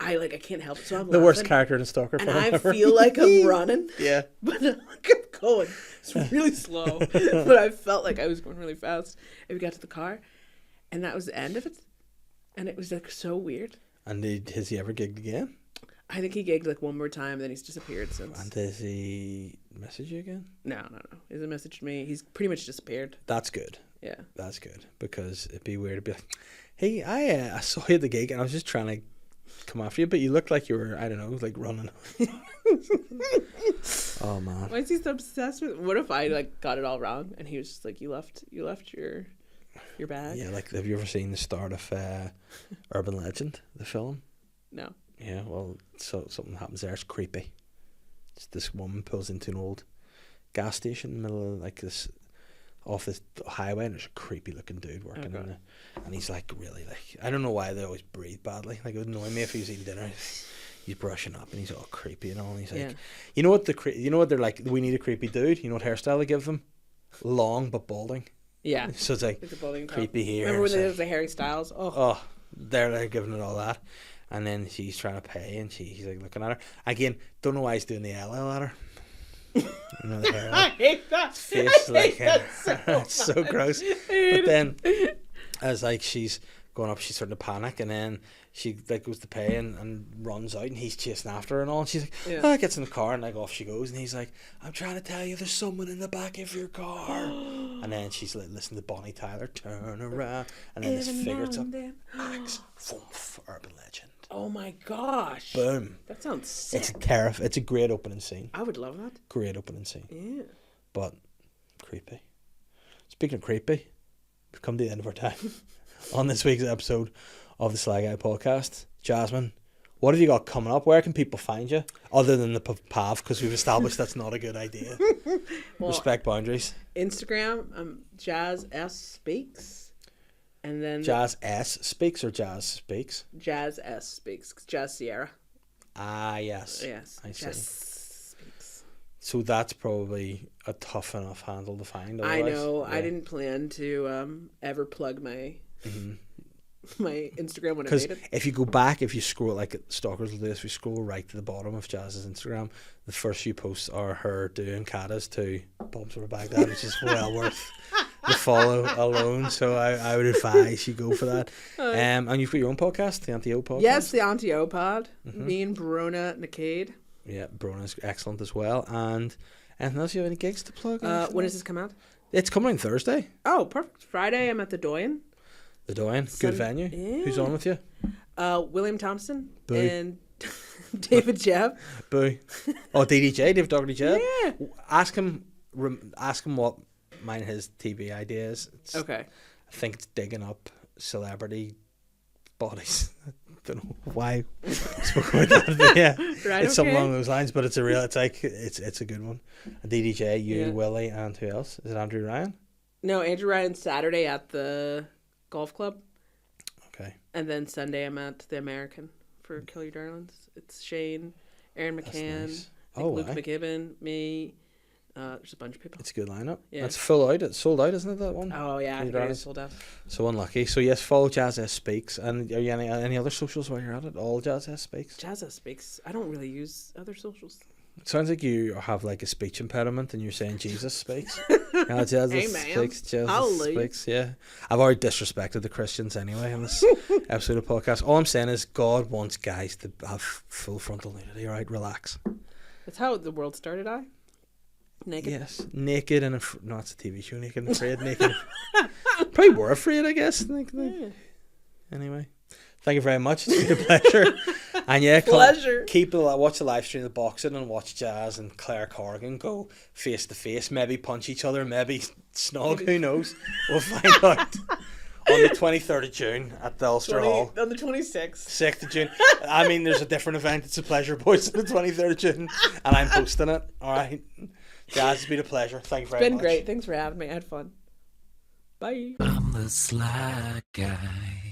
I can't help it. So I'm the laughing. worst character in a stalker And film I ever. feel like I'm running. Yeah. But I kept going. It's really slow. But I felt like I was going really fast. And we got to the car. And that was the end of it. And it was like so weird. And has he ever gigged again? I think he gigged like one more time, then he's disappeared since. And does he message you again? No. He hasn't messaged me. He's pretty much disappeared. That's good. Yeah. That's good, because it'd be weird to be like, hey, I saw you at the gig and I was just trying to come after you, but you looked like you were, I don't know, like running. Oh man. Why is he so obsessed with? What if I like got it all wrong and he was just like, you left your bag? Yeah, like, have you ever seen the start of Urban Legend, the film? No. Yeah, well, so something happens there. It's creepy. It's this woman pulls into an old gas station in the middle of like this, off this highway, and there's a creepy looking dude working in it, and he's like really like, I don't know why they always breathe badly. Like, it would annoy me if he was eating dinner. He's brushing up and he's all creepy and all. And he's like, you know what they're like? We need a creepy dude. You know what hairstyle they give them? Long but balding. Yeah. So it's like creepy hair. Remember when they did the Harry Styles? Oh, they're giving it all that. And then she's trying to pay, and he's like looking at her. Again, don't know why he's doing the LL at her. You know, the hair. I hate that. Face, I hate that so it's so gross. But then, as like she's going up. She's starting to panic, and then she like goes to pay and runs out, and he's chasing after her and all. And she's like, gets in the car, and like off she goes, and he's like, I'm trying to tell you, there's someone in the back of your car. And then she's like, listen to Bonnie Tyler, turn around, and then this figure up, Alex, urban legend. Oh my gosh! Boom. That sounds sick. It's a great opening scene. I would love that. Great opening scene. Yeah. But creepy. Speaking of creepy, we've come to the end of our time on this week's episode of the SLY GUY podcast. Jasmine, what have you got coming up? Where can people find you? Other than the PAV, because we've established that's not a good idea. Well, respect boundaries. Instagram, Jazz S Speaks. And then Jazz S Speaks or Jazz Speaks? Jazz S Speaks. Jazz Sierra. Ah, yes. Yes. I see. Jazz Speaks. So that's probably a tough enough handle to find. I Otherwise. know. Yeah. I didn't plan to ever plug my my Instagram when I Because made it. if you go back, if you scroll, like stalkers will do this, we scroll right to the bottom of Jazz's Instagram, the first few posts are her doing katas to Bumps Over Baghdad, which is well worth the follow alone. So I would advise you go for that. And you've got your own podcast, the Anti-O podcast? Yes, the Anti-O pod. Me and Brona Nakade. Yeah, Brona's excellent as well. And anything else? You have any gigs to plug? When does this come out? It's coming on Thursday. Oh, perfect. Friday, I'm at the Doyen. The Doyen, good venue. Yeah. Who's on with you? William Thompson Boo. and David Jebb. Boo. Oh, DDJ, David Doherty Jebb. Yeah. Ask him what mine his TV idea is. Okay. I think it's digging up celebrity bodies. I don't know why I spoke about that. Yeah, Right, it's something okay. along those lines, but it's a good one. A DDJ, you, Yeah. Willie, and who else? Is it Andrew Ryan? No, Andrew Ryan Saturday at the golf club. Okay. And then Sunday I'm at the American for Kill Your Darlings. It's Shane, Aaron McCann, nice. I think Luke Aye. McGibbon, me. There's a bunch of people. It's a good lineup. Yeah. That's full out. It's sold out, isn't it, that one? Oh yeah, I Kill Your think it Darlings? is sold out. So unlucky. So yes, follow Jazz S Speaks. And are you any other socials while you're at it? All Jazz S Speaks? Jazz Speaks. I don't really use other socials. It sounds like you have like a speech impediment and you're saying Jesus speaks. Jesus Amen. speaks. Jesus Hallelujah. speaks. Yeah. I've already disrespected the Christians anyway in this episode of podcast. All I'm saying is God wants guys to have full frontal nudity. All right, relax. That's how the world started. Naked. Yes, naked and no, it's a TV show. Naked and afraid. Naked. Probably were afraid, I guess. Yeah. Anyway, thank you very much. It's been a pleasure. And yeah, Pleasure. Watch the live stream of the boxing and watch Jazz and Claire Corrigan go face to face. Maybe punch each other. Maybe snog. Who knows? We'll find out on the 23rd of June at the Ulster Hall. On the 26th. 6th of June. I mean, there's a different event. It's the Pleasure Boys on the 23rd of June, and I'm hosting it. All right, Jazz, it's been a pleasure. Thank you very much. Been great. Thanks for having me. I had fun. Bye. I'm the sly guy.